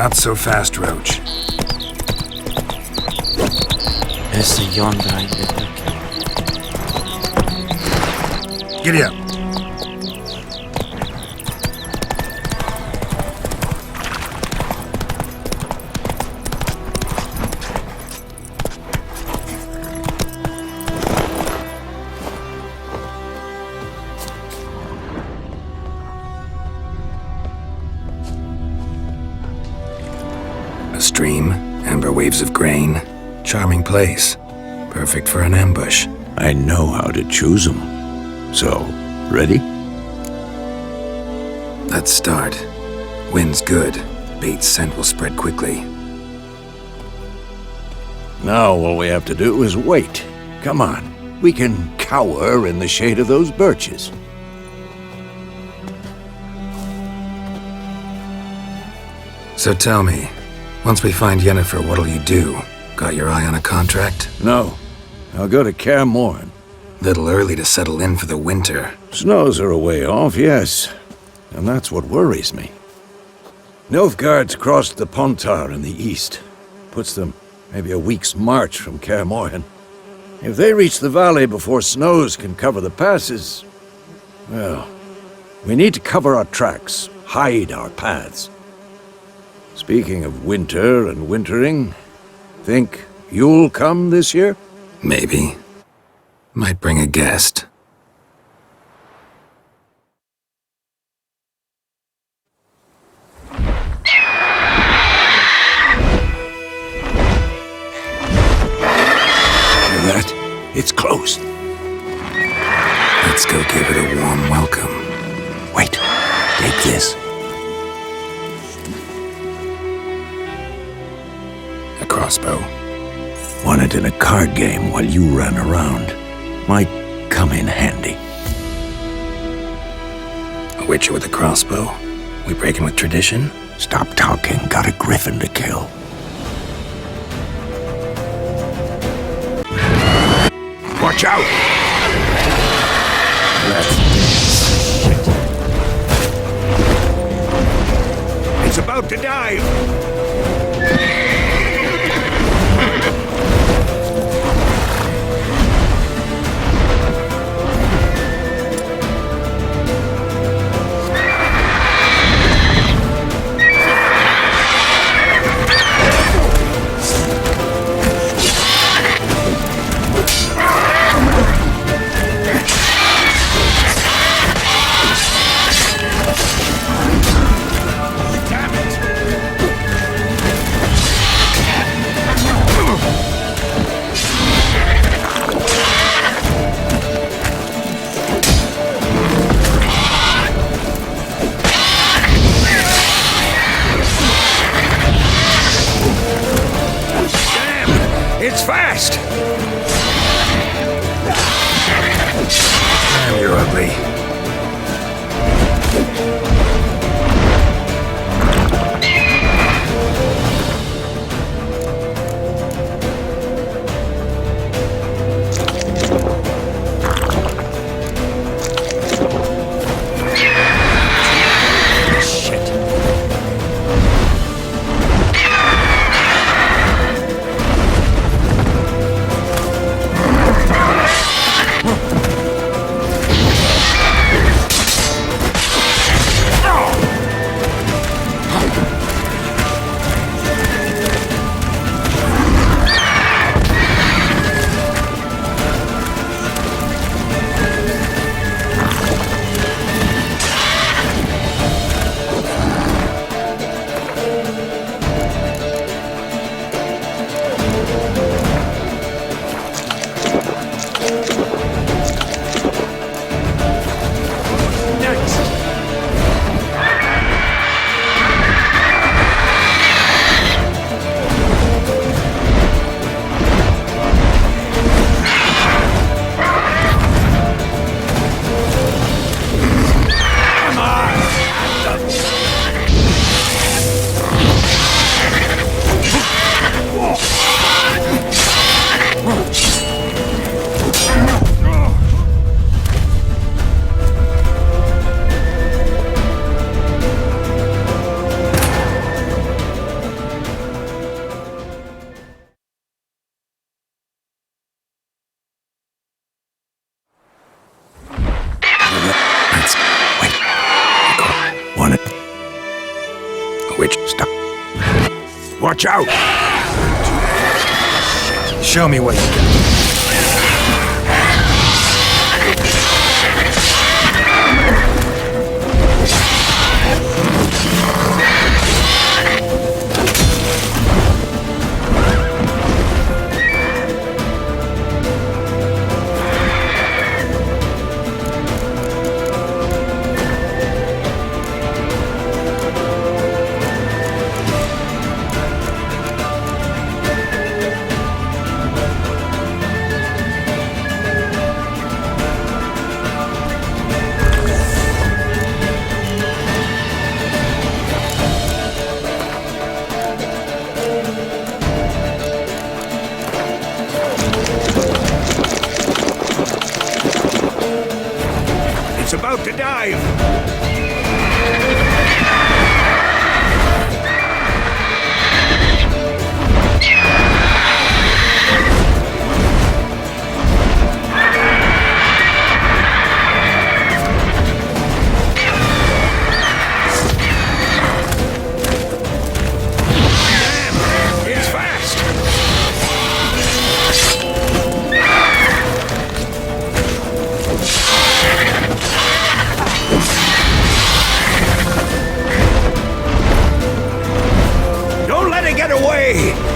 Not so fast, Roach. There's the yonder ain't it? Giddy up. A stream, amber waves of grain, charming place. Perfect for an ambush. I know how to choose them. So, ready? Let's start. Wind's good. Bait's scent will spread quickly. Now all we have to do is wait. Come on. We can cower in the shade of those birches. So tell me, once we find Yennefer, what'll you do? Got your eye on a contract? No. I'll go to Kaer Morhen. Little early to settle in for the winter. Snows are a way off, yes. And that's what worries me. Nilfgaard's crossed the Pontar in the east. Puts them maybe a week's march from Kaer Morhen. If they reach the valley before snows can cover the passes, well, we need to cover our tracks, hide our paths. Speaking of winter and wintering, think you'll come this year? Maybe. Might bring a guest. Hear that? It's close. Let's go give it a warm welcome. Wait, take this. A crossbow. Won it in a card game while you ran around. Might come in handy. A witcher with a crossbow? We breaking with tradition? Stop talking. Got a griffin to kill. Watch out! It's about to dive! Which stop? Watch out! Show me what you got. It's about to dive! Get away!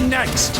next?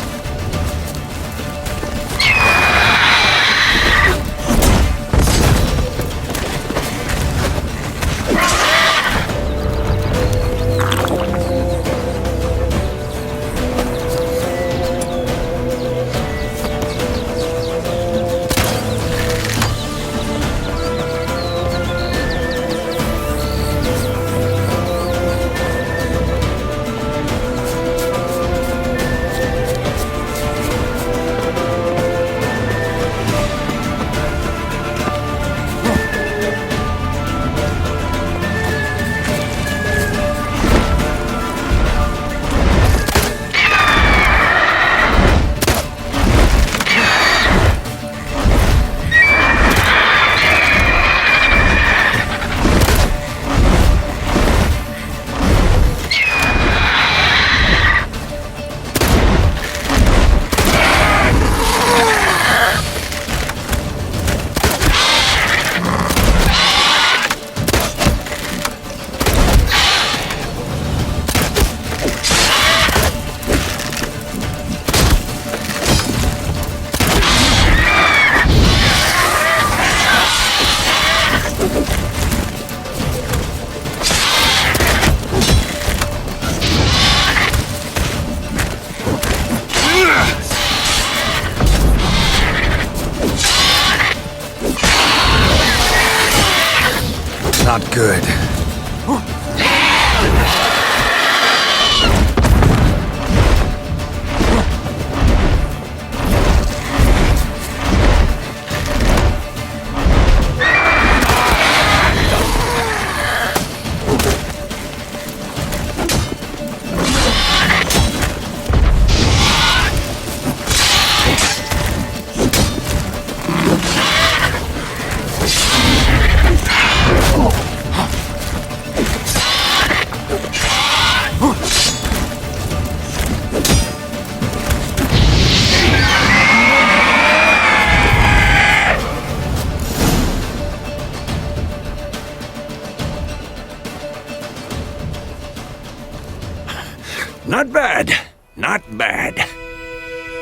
Not bad. Not bad.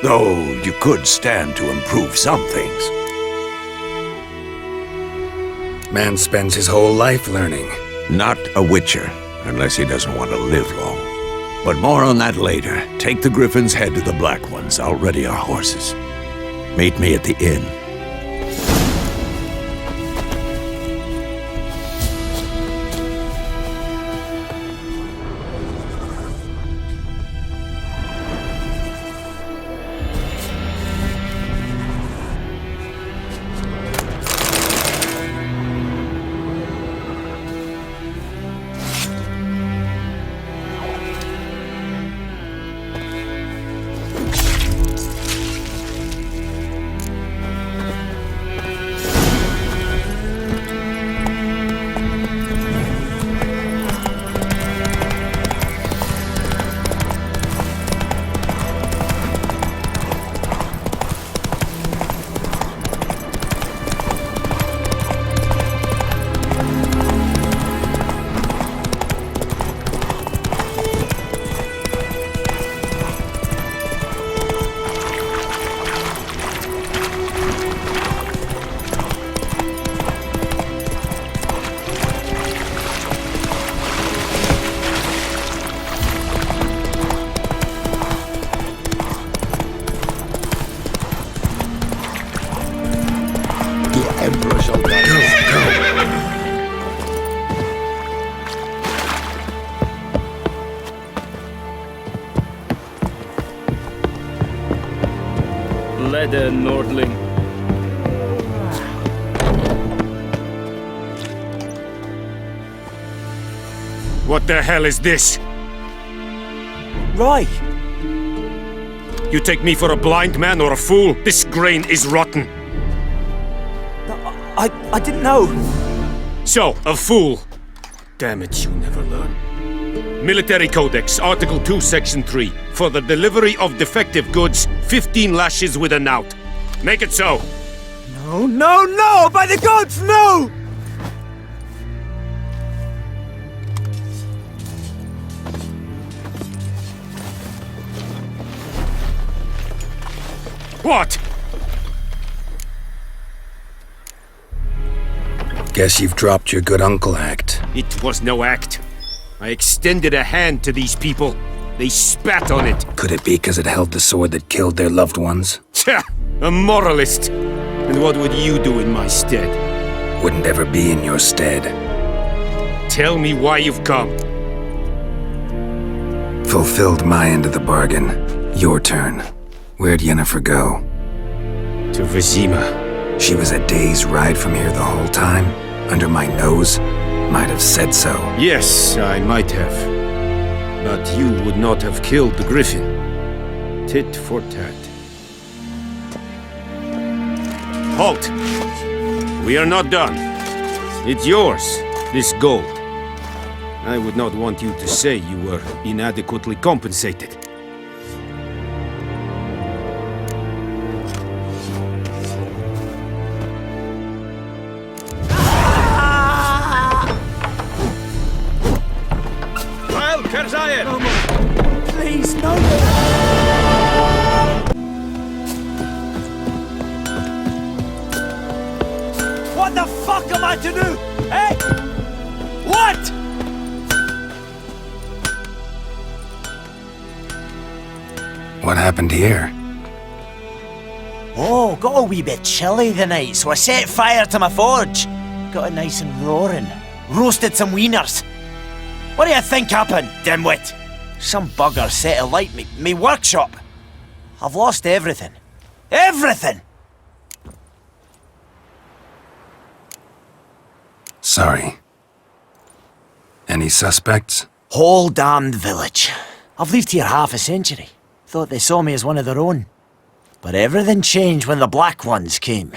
Though you could stand to improve some things. Man spends his whole life learning. Not a witcher, unless he doesn't want to live long. But more on that later. Take the Griffin's head to the Black Ones. I'll ready our horses. Meet me at the inn. Leather, Nordling. What the hell is this? Right. You take me for a blind man or a fool? This grain is rotten. I didn't know. So, a fool. Damn it, you never learn. Military Codex, Article 2, Section 3. For the delivery of defective goods, 15 lashes with a knout. Make it so. No, no, no! By the gods, no! What? Guess you've dropped your good uncle act. It was no act. I extended a hand to these people. They spat on it. Could it be because it held the sword that killed their loved ones? Tja! A moralist. And what would you do in my stead? Wouldn't ever be in your stead. Tell me why you've come. Fulfilled my end of the bargain. Your turn. Where'd Yennefer go? To Vizima. She was a day's ride from here the whole time? Under my nose? Might have said so. Yes, I might have. But you would not have killed the Griffin. Tit for tat. Halt! We are not done. It's yours, this gold. I would not want you to say you were inadequately compensated. Please, no! What the fuck am I to do? Eh? What? What happened here? Oh, got a wee bit chilly the night, so I set fire to my forge. Got it nice and roaring. Roasted some wieners. What do you think happened, dimwit? Some bugger set alight me workshop. I've lost everything. Everything! Sorry. Any suspects? Whole damned village. I've lived here half a century. Thought they saw me as one of their own. But everything changed when the Black Ones came.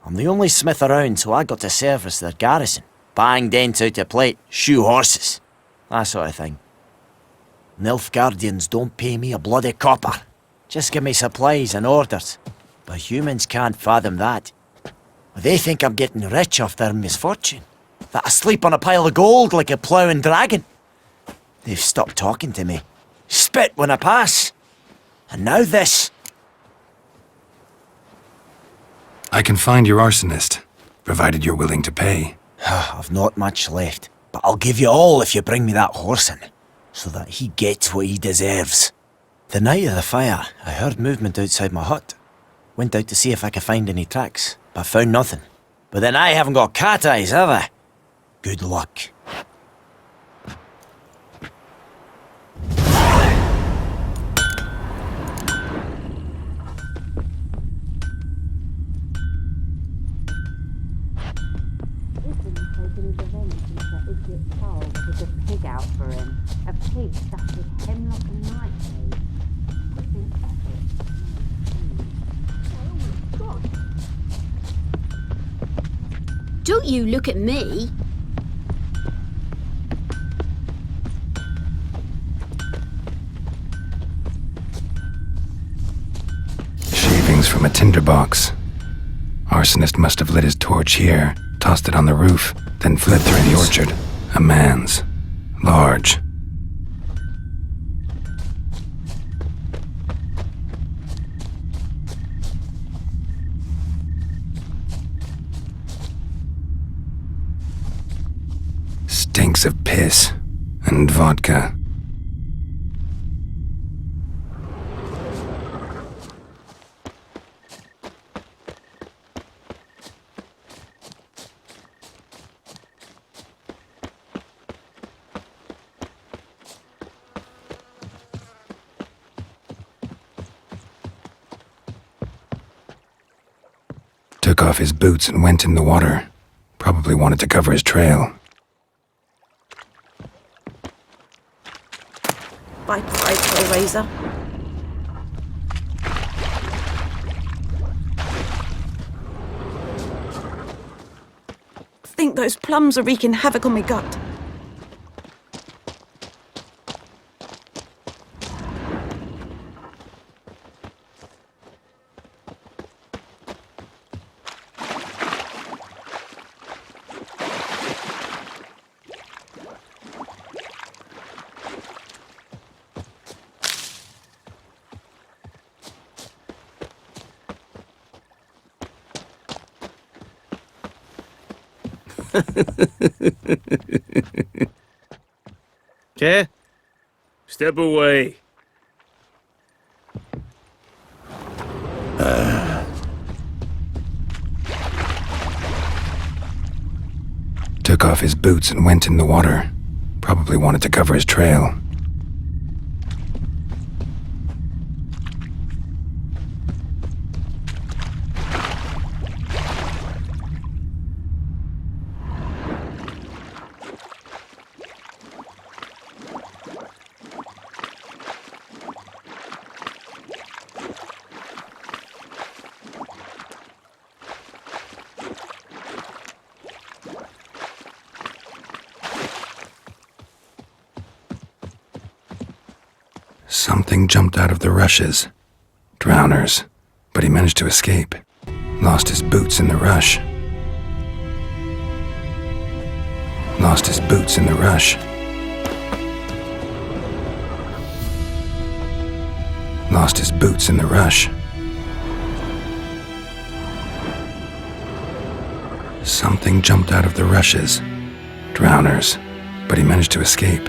I'm the only smith around, so I got to service their garrison. Bang dents out of plate, shoe horses. That sort of thing. Nilfgaardians don't pay me a bloody copper. Just give me supplies and orders. But humans can't fathom that. They think I'm getting rich off their misfortune. That I sleep on a pile of gold like a ploughing dragon. They've stopped talking to me. Spit when I pass. And now this. I can find your arsonist, provided you're willing to pay. I've not much left, but I'll give you all if you bring me that horse in, so that he gets what he deserves. The night of the fire, I heard movement outside my hut. Went out to see if I could find any tracks, but found nothing. But then I haven't got cat eyes, have I? Good luck. Pig out for him. A pig stuffed with hemlock and nightshade. Don't you look at me. Shavings from a tinderbox. Arsonist must have lit his torch here, tossed it on the roof, then fled through the orchard. A man's. Large. Stinks of piss and vodka. Took off his boots and went in the water. Probably wanted to cover his trail. Bye-bye, Hellraiser. I think those plums are wreaking havoc on my gut. Okay? Step away. Took off his boots and went in the water. Probably wanted to cover his trail. Something jumped out of the rushes. Drowners. But he managed to escape. Lost his boots in the rush. Lost his boots in the rush. Lost his boots in the rush. Something jumped out of the rushes. Drowners. But he managed to escape.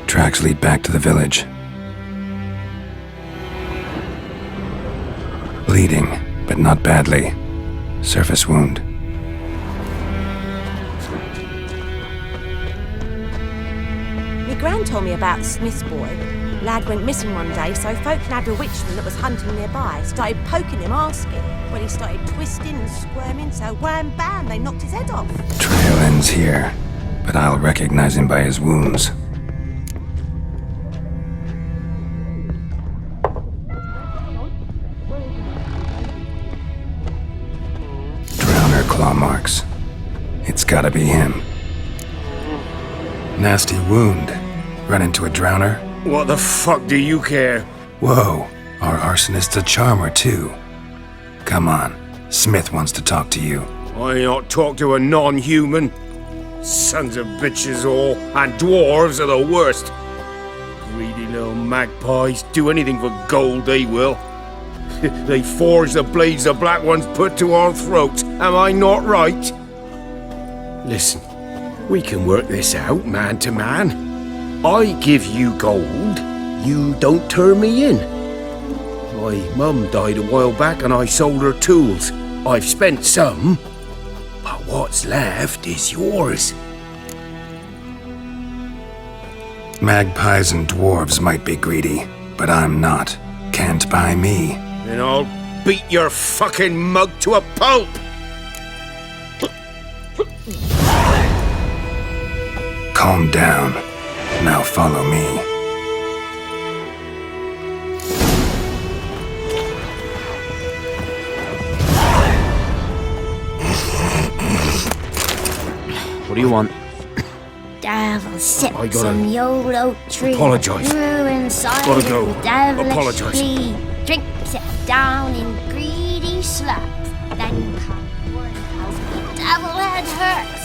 Tracks lead back to the village. Bleeding, but not badly. Surface wound. My gran told me about the Smith's boy. Lad went missing one day, so folk nabbed a witchman that was hunting nearby. Started poking him, asking. When he started twisting and squirming, so wham bam, they knocked his head off. Trail ends here, but I'll recognize him by his wounds. Claw marks. It's gotta be him. Nasty wound. Run into a drowner? What the fuck do you care? Whoa, our arsonist's a charmer too. Come on, Smith wants to talk to you. I not talk to a non-human. Sons of bitches all, and dwarves are the worst. Greedy little magpies, do anything for gold, they will. They forge the blades the Black Ones put to our throats, am I not right? Listen, we can work this out, man to man. I give you gold, you don't turn me in. My mum died a while back and I sold her tools. I've spent some, but what's left is yours. Magpies and dwarves might be greedy, but I'm not. Can't buy me. Then I'll beat your fucking mug to a pulp! Calm down. Now follow me. What do you want? Devil sits I gotta on the old oak tree. apologise. Grew inside Gotta go. with devilish Apologise. flea. Drinks it down in greedy slurps. Then comes one tells me devil head hurts.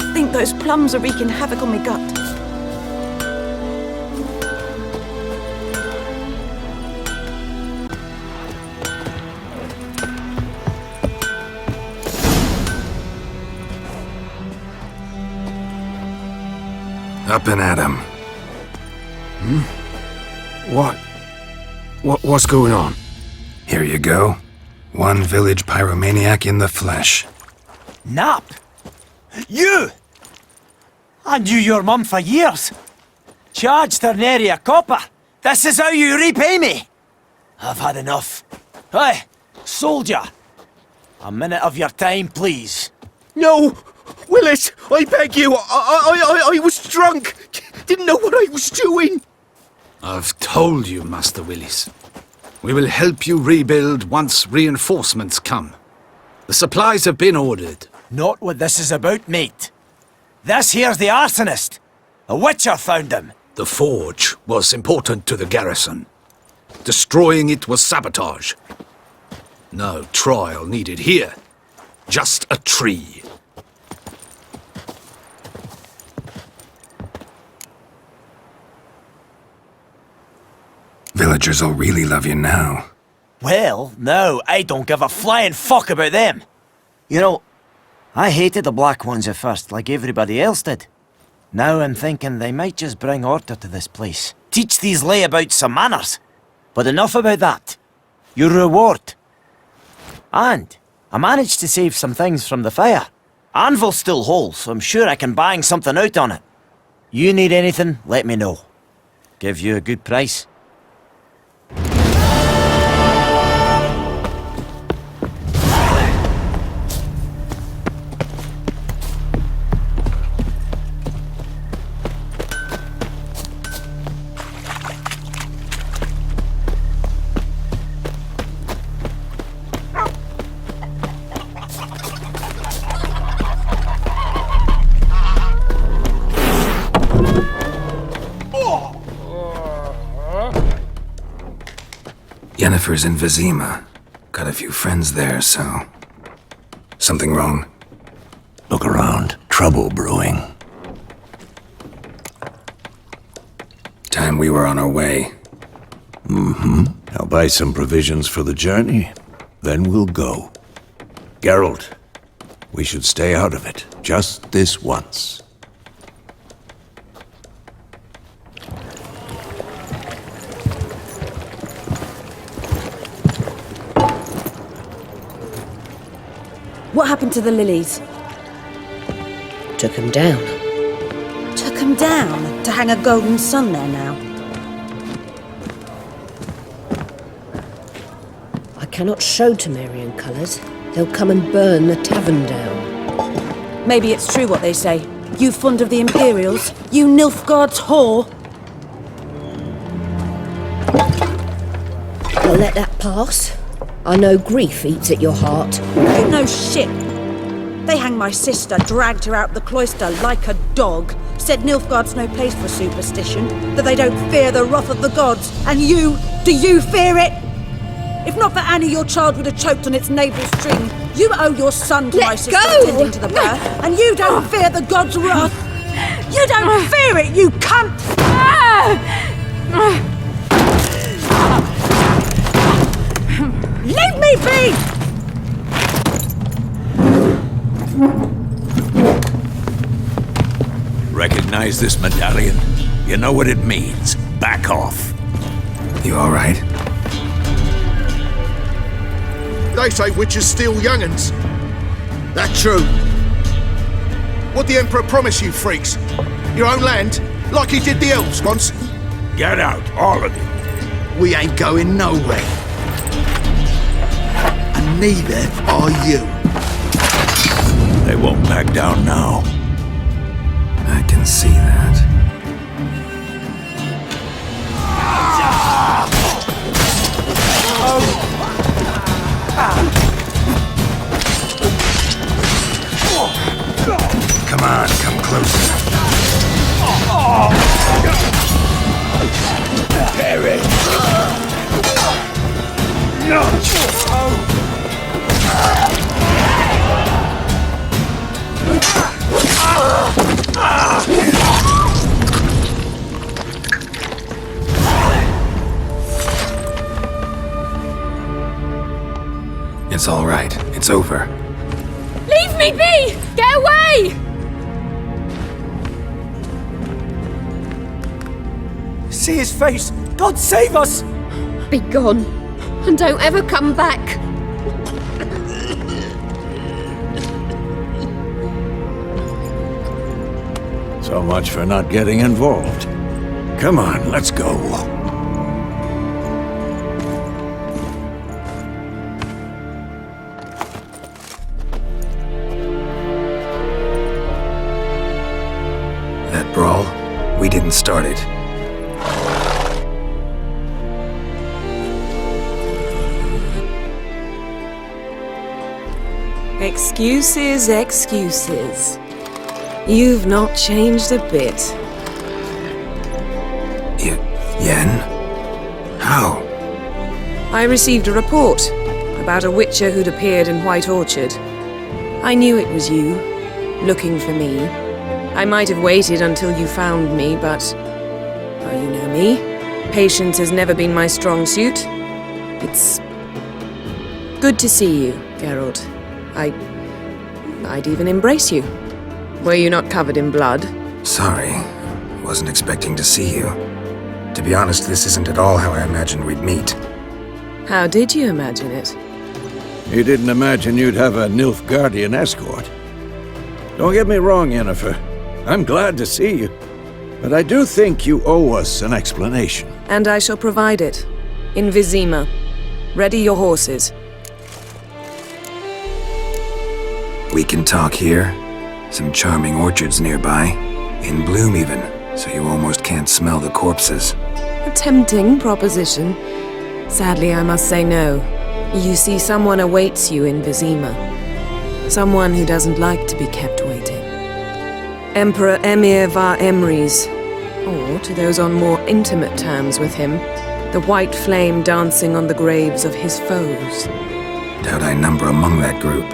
I think those plums are wreaking havoc on my gut. Up and at 'em. What's going on? Here you go. One village pyromaniac in the flesh. Nap! You! I knew your mum for years. Charged her nary a copper. This is how you repay me. I've had enough. Hey, soldier. A minute of your time, please. No! Willis, I beg you, I was drunk! Didn't know what I was doing! I've told you, Master Willis. We will help you rebuild once reinforcements come. The supplies have been ordered. Not what this is about, mate. This here's the arsonist. A witcher found him. The forge was important to the garrison. Destroying it was sabotage. No trial needed here. Just a tree. Villagers will really love you now. Well, no, I don't give a flying fuck about them. You know, I hated the Black Ones at first, like everybody else did. Now I'm thinking they might just bring order to this place. Teach these layabouts some manners. But enough about that. Your reward. And I managed to save some things from the fire. Anvil's still whole, so I'm sure I can bang something out on it. You need anything, let me know. Give you a good price. Yennefer's in Vizima. Got a few friends there, so... Something wrong? Look around. Trouble brewing. Time we were on our way. I'll buy some provisions for the journey, then we'll go. Geralt, we should stay out of it, just this once. What happened to the lilies? Took him down. Took them down to hang a golden sun there now. I cannot show Temerian colours. They'll come and burn the tavern down. Maybe it's true what they say. You fond of the Imperials? You Nilfgaard's whore? I'll let that pass. I know grief eats at your heart. You know shit. They hanged my sister, dragged her out the cloister like a dog, said Nilfgaard's no place for superstition, that they don't fear the wrath of the gods. And you, do you fear it? If not for Annie, your child would have choked on its navel string. You owe your son to my sister attending to the birth, and you don't fear the gods' wrath. You don't fear it, you cunt! Leave me be! Recognize this medallion? You know what it means. Back off. You alright? They say witches steal young'uns. That true? What the Emperor promise you, freaks? Your own land? Like he did the elves once? Get out, all of you. We ain't going nowhere. And neither are you. They won't back down now. I can see that. Come on, come closer. Harry! It's all right. It's over. Leave me be! Get away! See his face! God save us! Be gone, and don't ever come back. So much for not getting involved. Come on, let's go. That brawl, we didn't start it. Excuses, excuses. You've not changed a bit. Yen? How? I received a report about a witcher who'd appeared in White Orchard. I knew it was you, looking for me. I might have waited until you found me, but... well, you know me. Patience has never been my strong suit. It's... good to see you, Geralt. I'd even embrace you. Were you not covered in blood? Sorry. Wasn't expecting to see you. To be honest, this isn't at all how I imagined we'd meet. How did you imagine it? You didn't imagine you'd have a Nilfgaardian escort. Don't get me wrong, Yennefer. I'm glad to see you. But I do think you owe us an explanation. And I shall provide it. In Vizima. Ready your horses. We can talk here. Some charming orchards nearby. In bloom even, so you almost can't smell the corpses. A tempting proposition. Sadly, I must say no. You see, someone awaits you in Vizima. Someone who doesn't like to be kept waiting. Emperor Emir var Emrys, or to those on more intimate terms with him, The white flame dancing on the graves of his foes. Doubt I number among that group.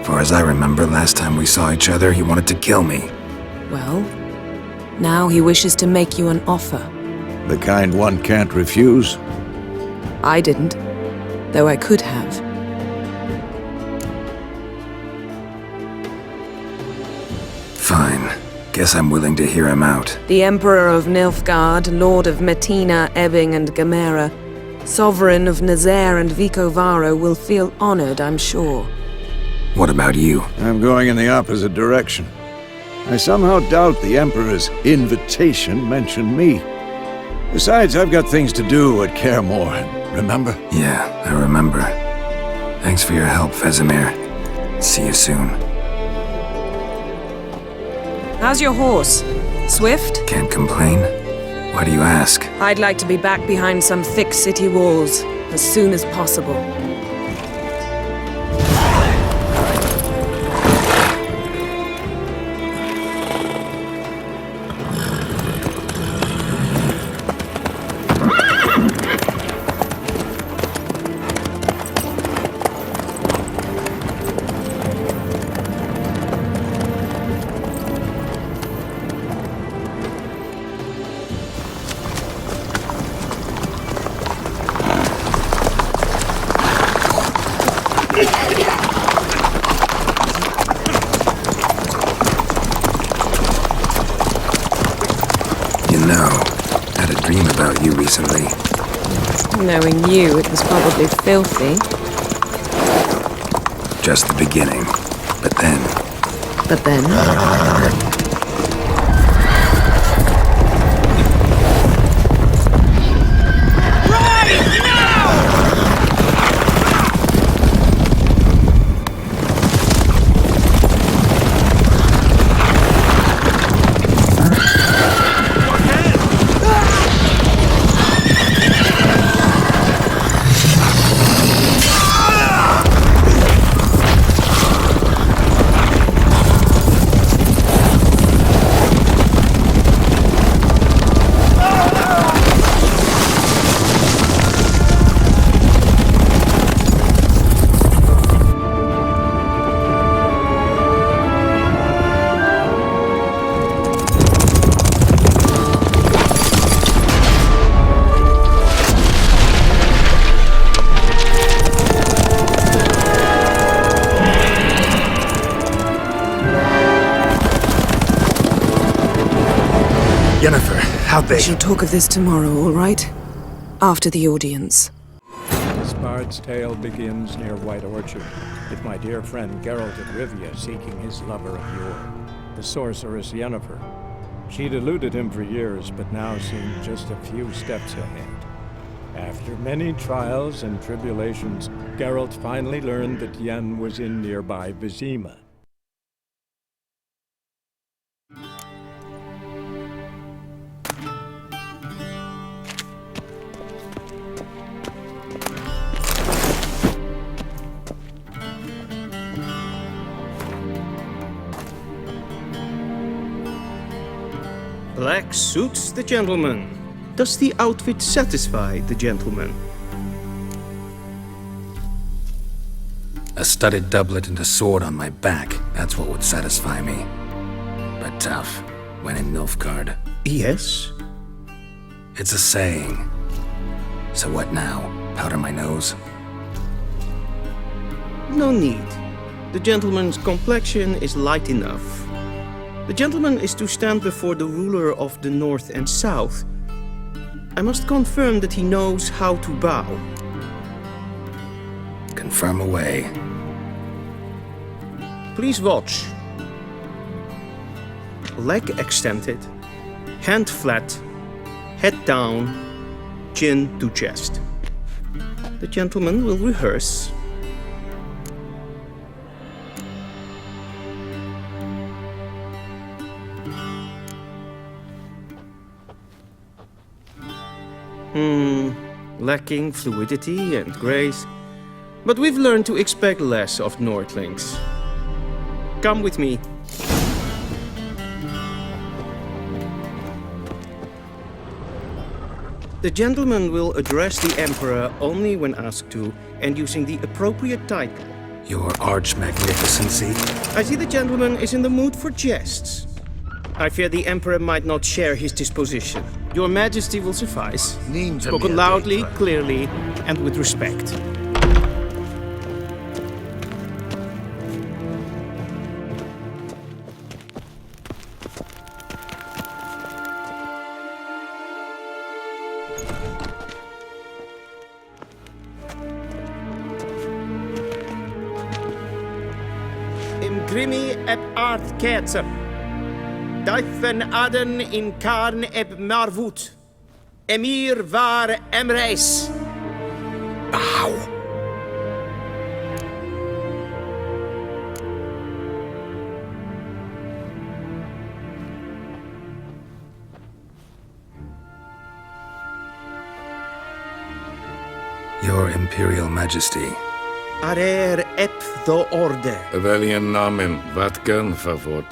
For as I remember, last time we saw each other, he wanted to kill me. Well, now he wishes to make you an offer. The kind one can't refuse? I didn't, though I could have. Fine. Guess I'm willing to hear him out. The Emperor of Nilfgaard, Lord of Metina, Ebbing and Gamera, Sovereign of Nazaire and Vicovaro will feel honored, I'm sure. What about you? I'm going in the opposite direction. I somehow doubt the Emperor's invitation mentioned me. Besides, I've got things to do at Kaer Morhen, remember? Yeah, I remember. Thanks for your help, Vesemir. See you soon. How's your horse? Swift? Can't complain. Why do you ask? I'd like to be back behind some thick city walls as soon as possible. Recently. Knowing you, it was probably filthy. Just the beginning. But then... But then? Yennefer, how'd they... We shall talk of this tomorrow, all right? After the audience. This bard's tale begins near White Orchard, with my dear friend Geralt of Rivia seeking his lover of yore, the sorceress Yennefer. She'd eluded him for years, but now seemed just a few steps ahead. After many trials and tribulations, Geralt finally learned that Yen was in nearby Vizima. Black suits the gentleman. Does the outfit satisfy the gentleman? A studded doublet and a sword on my back, that's what would satisfy me. But tough, when in Nilfgaard. Yes? It's a saying. So what now? Powder my nose? No need. The gentleman's complexion is light enough. The gentleman is to stand before the ruler of the North and South. I must confirm that he knows how to bow. Confirm away. Please watch. Leg extended, hand flat, head down, chin to chest. The gentleman will rehearse. Lacking fluidity and grace, but we've learned to expect less of Nordlings. Come with me. The gentleman will address the Emperor only when asked to, and using the appropriate title. Your arch-magnificency? I see the gentleman is in the mood for jests. I fear the Emperor might not share his disposition. Your Majesty will suffice. Spoken loudly, clearly, and with respect. Grimi eb art ketzer. Daifen aden in karn eb marvut. Emir var emreis. Bow. Your Imperial Majesty. Arer ep the orde. Evelian namen, vatgen favort.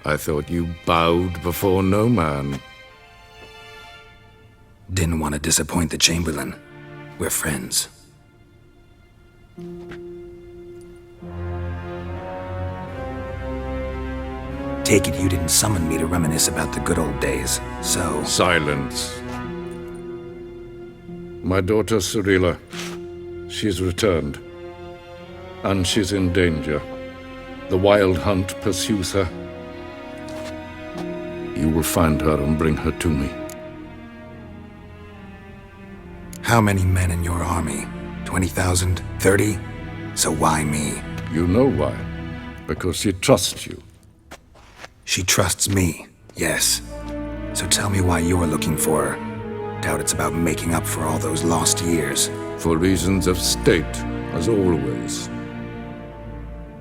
I thought you bowed before no man. Didn't want to disappoint the Chamberlain. We're friends. Take it you didn't summon me to reminisce about the good old days, so... Silence. My daughter Cyrilla, she's returned. And she's in danger. The Wild Hunt pursues her. You will find her and bring her to me. How many men in your army? 20,000? 30? So why me? You know why. Because she trusts you. She trusts me, yes. So tell me why you're looking for her. Doubt it's about making up for all those lost years. For reasons of state, as always.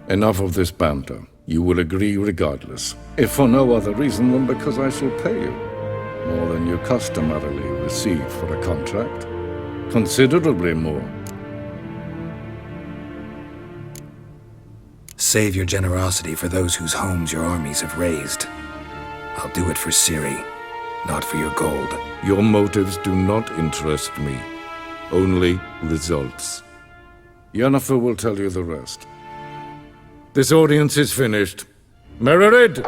Enough of this banter. You will agree regardless. If for no other reason than because I shall pay you. More than you customarily receive for a contract. Considerably more. Save your generosity for those whose homes your armies have razed. I'll do it for Ciri, not for your gold. Your motives do not interest me. Only results. Yennefer will tell you the rest. This audience is finished. Mererid!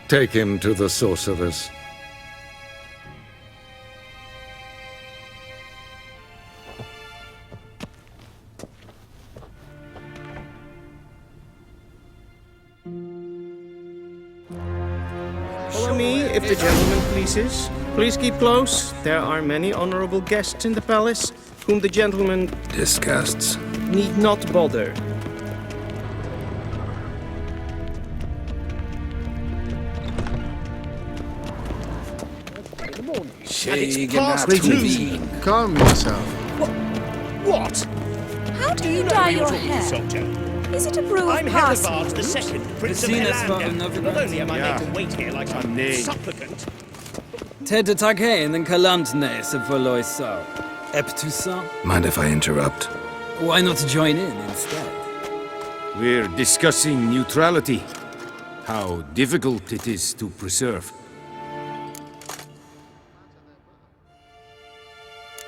Take him to the sorceress. Follow me, if the gentleman pleases. Please keep close. There are many honorable guests in the palace, whom the gentleman disgusts. Need not bother. And it's past 2. Calm yourself. What? How do you dye your hair? Is it a brew of parsley? the second, Prince of Helander. Not only am I made to wait here like some supplicant. Ted taghen and kalantne se verloisa. Eptusa? Mind if I interrupt? Why not join in instead? We're discussing neutrality. How difficult it is to preserve.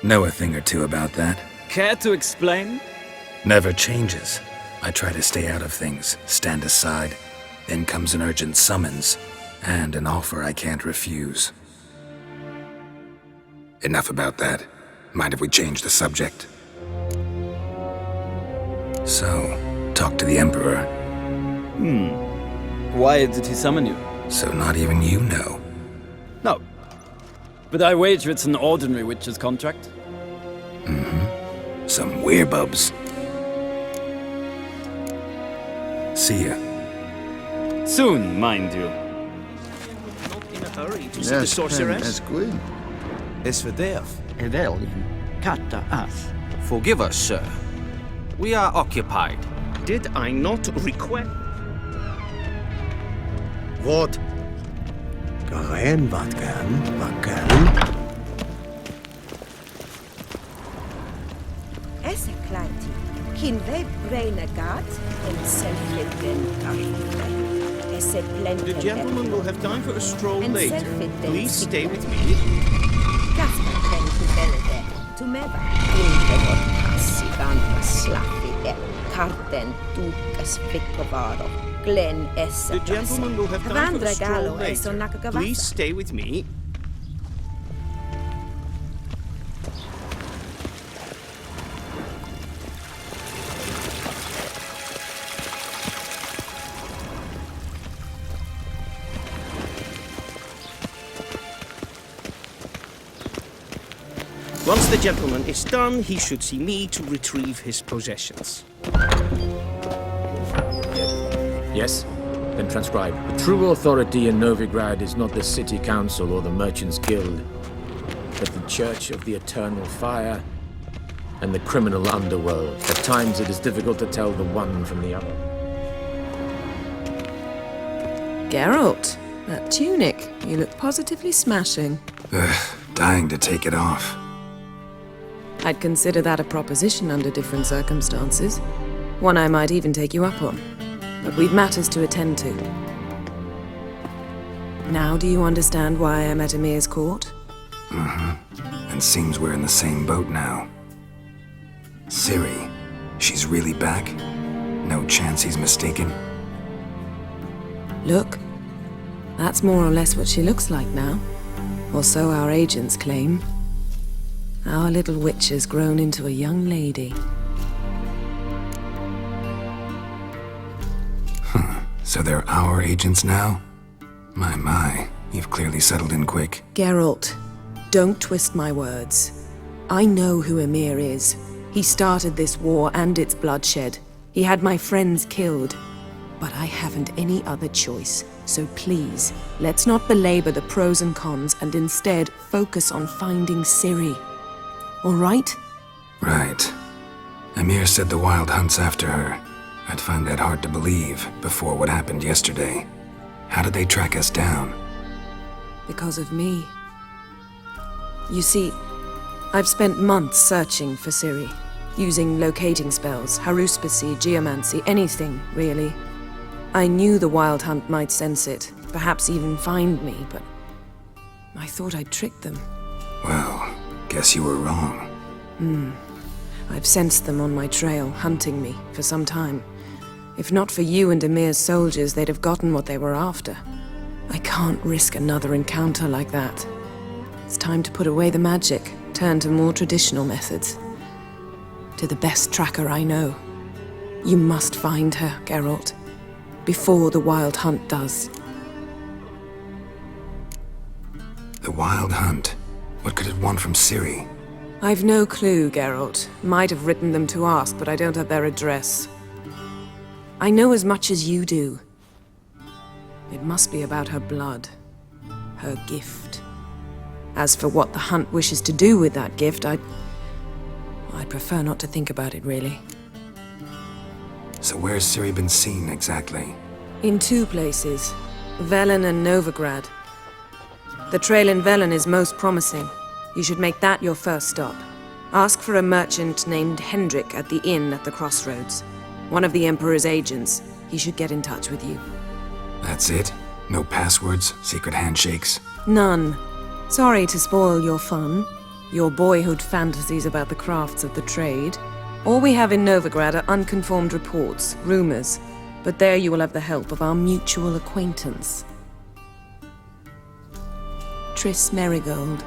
Know a thing or two about that? Care to explain? Never changes. I try to stay out of things, stand aside. Then comes an urgent summons, and an offer I can't refuse. Enough about that. Mind if we change the subject? So, talk to the Emperor. Why did he summon you? So not even you know. No. But I wager it's an ordinary witch's contract. Some werebubs. See ya. Soon, mind you. Not in a hurry to see the sorceress. Queen. Is for death. Evelian, kata us. Forgive us, sir. We are occupied. Did I not request? What? Garen vatgan. Esse clarity. Kin ve brain agat and self-fit The gentleman will have time for a stroll later. Please stay with me. The gentleman will have time for a stroll later. Please stay with me. Once the gentleman is done, he should see me to retrieve his possessions. Yes? Then transcribe. The true authority in Novigrad is not the city council or the merchants' guild, but the Church of the Eternal Fire and the criminal underworld. At times it is difficult to tell the one from the other. Geralt, that tunic. You look positively smashing. Dying to take it off. I'd consider that a proposition under different circumstances. One I might even take you up on. But we've matters to attend to. Now do you understand why I'm at Emir's court? Mm-hmm. And seems we're in the same boat now. Ciri, she's really back? No chance he's mistaken? Look, that's more or less what she looks like now. Or so our agents claim. Our little witch has grown into a young lady. So they're our agents now? My, you've clearly settled in quick. Geralt, don't twist my words. I know who Emir is. He started this war and its bloodshed. He had my friends killed. But I haven't any other choice. So please, let's not belabor the pros and cons and instead focus on finding Ciri. All right? Right. Emir said the Wild Hunt's after her. I'd find that hard to believe before what happened yesterday. How did they track us down? Because of me. You see, I've spent months searching for Ciri, using locating spells, haruspicy, geomancy, anything, really. I knew the Wild Hunt might sense it, perhaps even find me, but I thought I'd tricked them. Well, guess you were wrong. I've sensed them on my trail, hunting me, for some time. If not for you and Emir's soldiers, they'd have gotten what they were after. I can't risk another encounter like that. It's time to put away the magic, turn to more traditional methods. To the best tracker I know. You must find her, Geralt. Before the Wild Hunt does. The Wild Hunt? What could it want from Ciri? I've no clue, Geralt. Might have written them to ask, but I don't have their address. I know as much as you do. It must be about her blood. Her gift. As for what the Hunt wishes to do with that gift, I'd prefer not to think about it, really. So where's Ciri been seen, exactly? In two places. Velen and Novigrad. The trail in Velen is most promising. You should make that your first stop. Ask for a merchant named Hendrik at the inn at the crossroads. One of the Emperor's agents. He should get in touch with you. That's it? No passwords, secret handshakes? None. Sorry to spoil your fun. Your boyhood fantasies about the crafts of the trade. All we have in Novigrad are unconfirmed reports, rumors. But there you will have the help of our mutual acquaintance. Triss Merigold.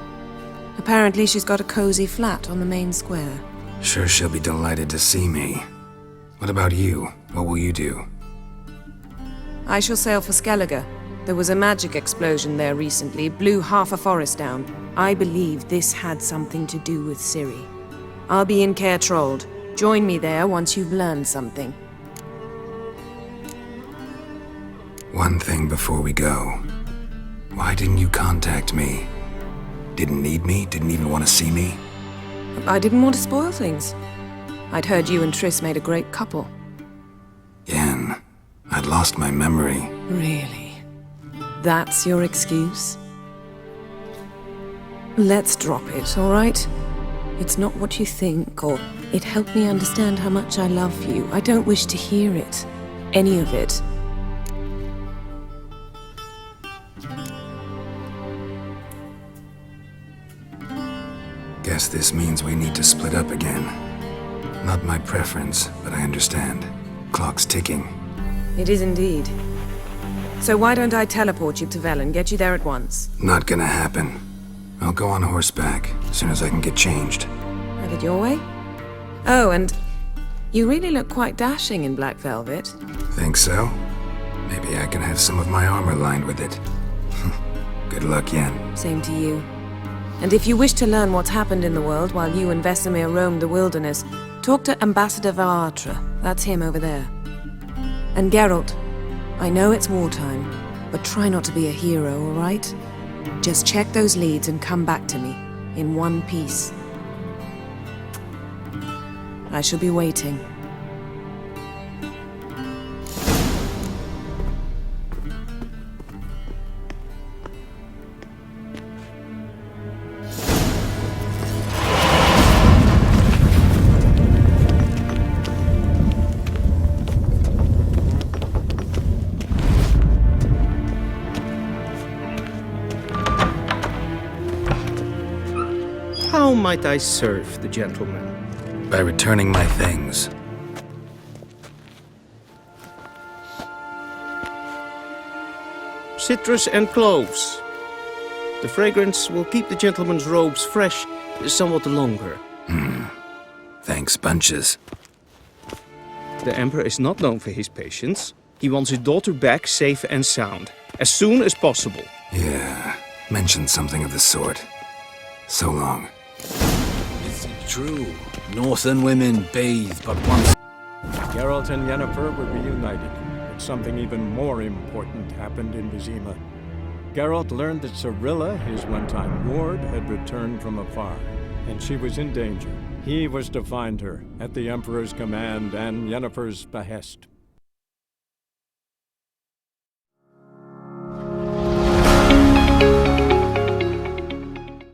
Apparently she's got a cozy flat on the main square. Sure she'll be delighted to see me. What about you? What will you do? I shall sail for Skellige. There was a magic explosion there recently, blew half a forest down. I believe this had something to do with Ciri. I'll be in Kaer Morhen. Join me there once you've learned something. One thing before we go. Why didn't you contact me? Didn't need me? Didn't even want to see me? I didn't want to spoil things. I'd heard you and Triss made a great couple. Yen, I'd lost my memory. Really? That's your excuse? Let's drop it, all right? It's not what you think, or it helped me understand how much I love you. I don't wish to hear it. Any of it. Guess this means we need to split up again. Not my preference, but I understand. Clock's ticking. It is indeed. So why don't I teleport you to Vel and get you there at once? Not gonna happen. I'll go on horseback, as soon as I can get changed. Have it your way? Oh, and you really look quite dashing in black velvet. Think so? Maybe I can have some of my armor lined with it. Good luck, Yen. Same to you. And if you wish to learn what's happened in the world while you and Vesemir roamed the wilderness, talk to Ambassador Varatra. That's him over there. And Geralt, I know it's wartime, but try not to be a hero, all right? Just check those leads and come back to me, in one piece. I shall be waiting. How might I serve the gentleman? By returning my things. Citrus and cloves. The fragrance will keep the gentleman's robes fresh somewhat longer. Thanks, bunches. The Emperor is not known for his patience. He wants his daughter back safe and sound, as soon as possible. Yeah, mentioned something of the sort. So long. Is it true? Northern women bathe but once. Geralt and Yennefer were reunited, but something even more important happened in Vizima. Geralt learned that Cirilla, his one-time ward, had returned from afar, and she was in danger. He was to find her, at the Emperor's command and Yennefer's behest.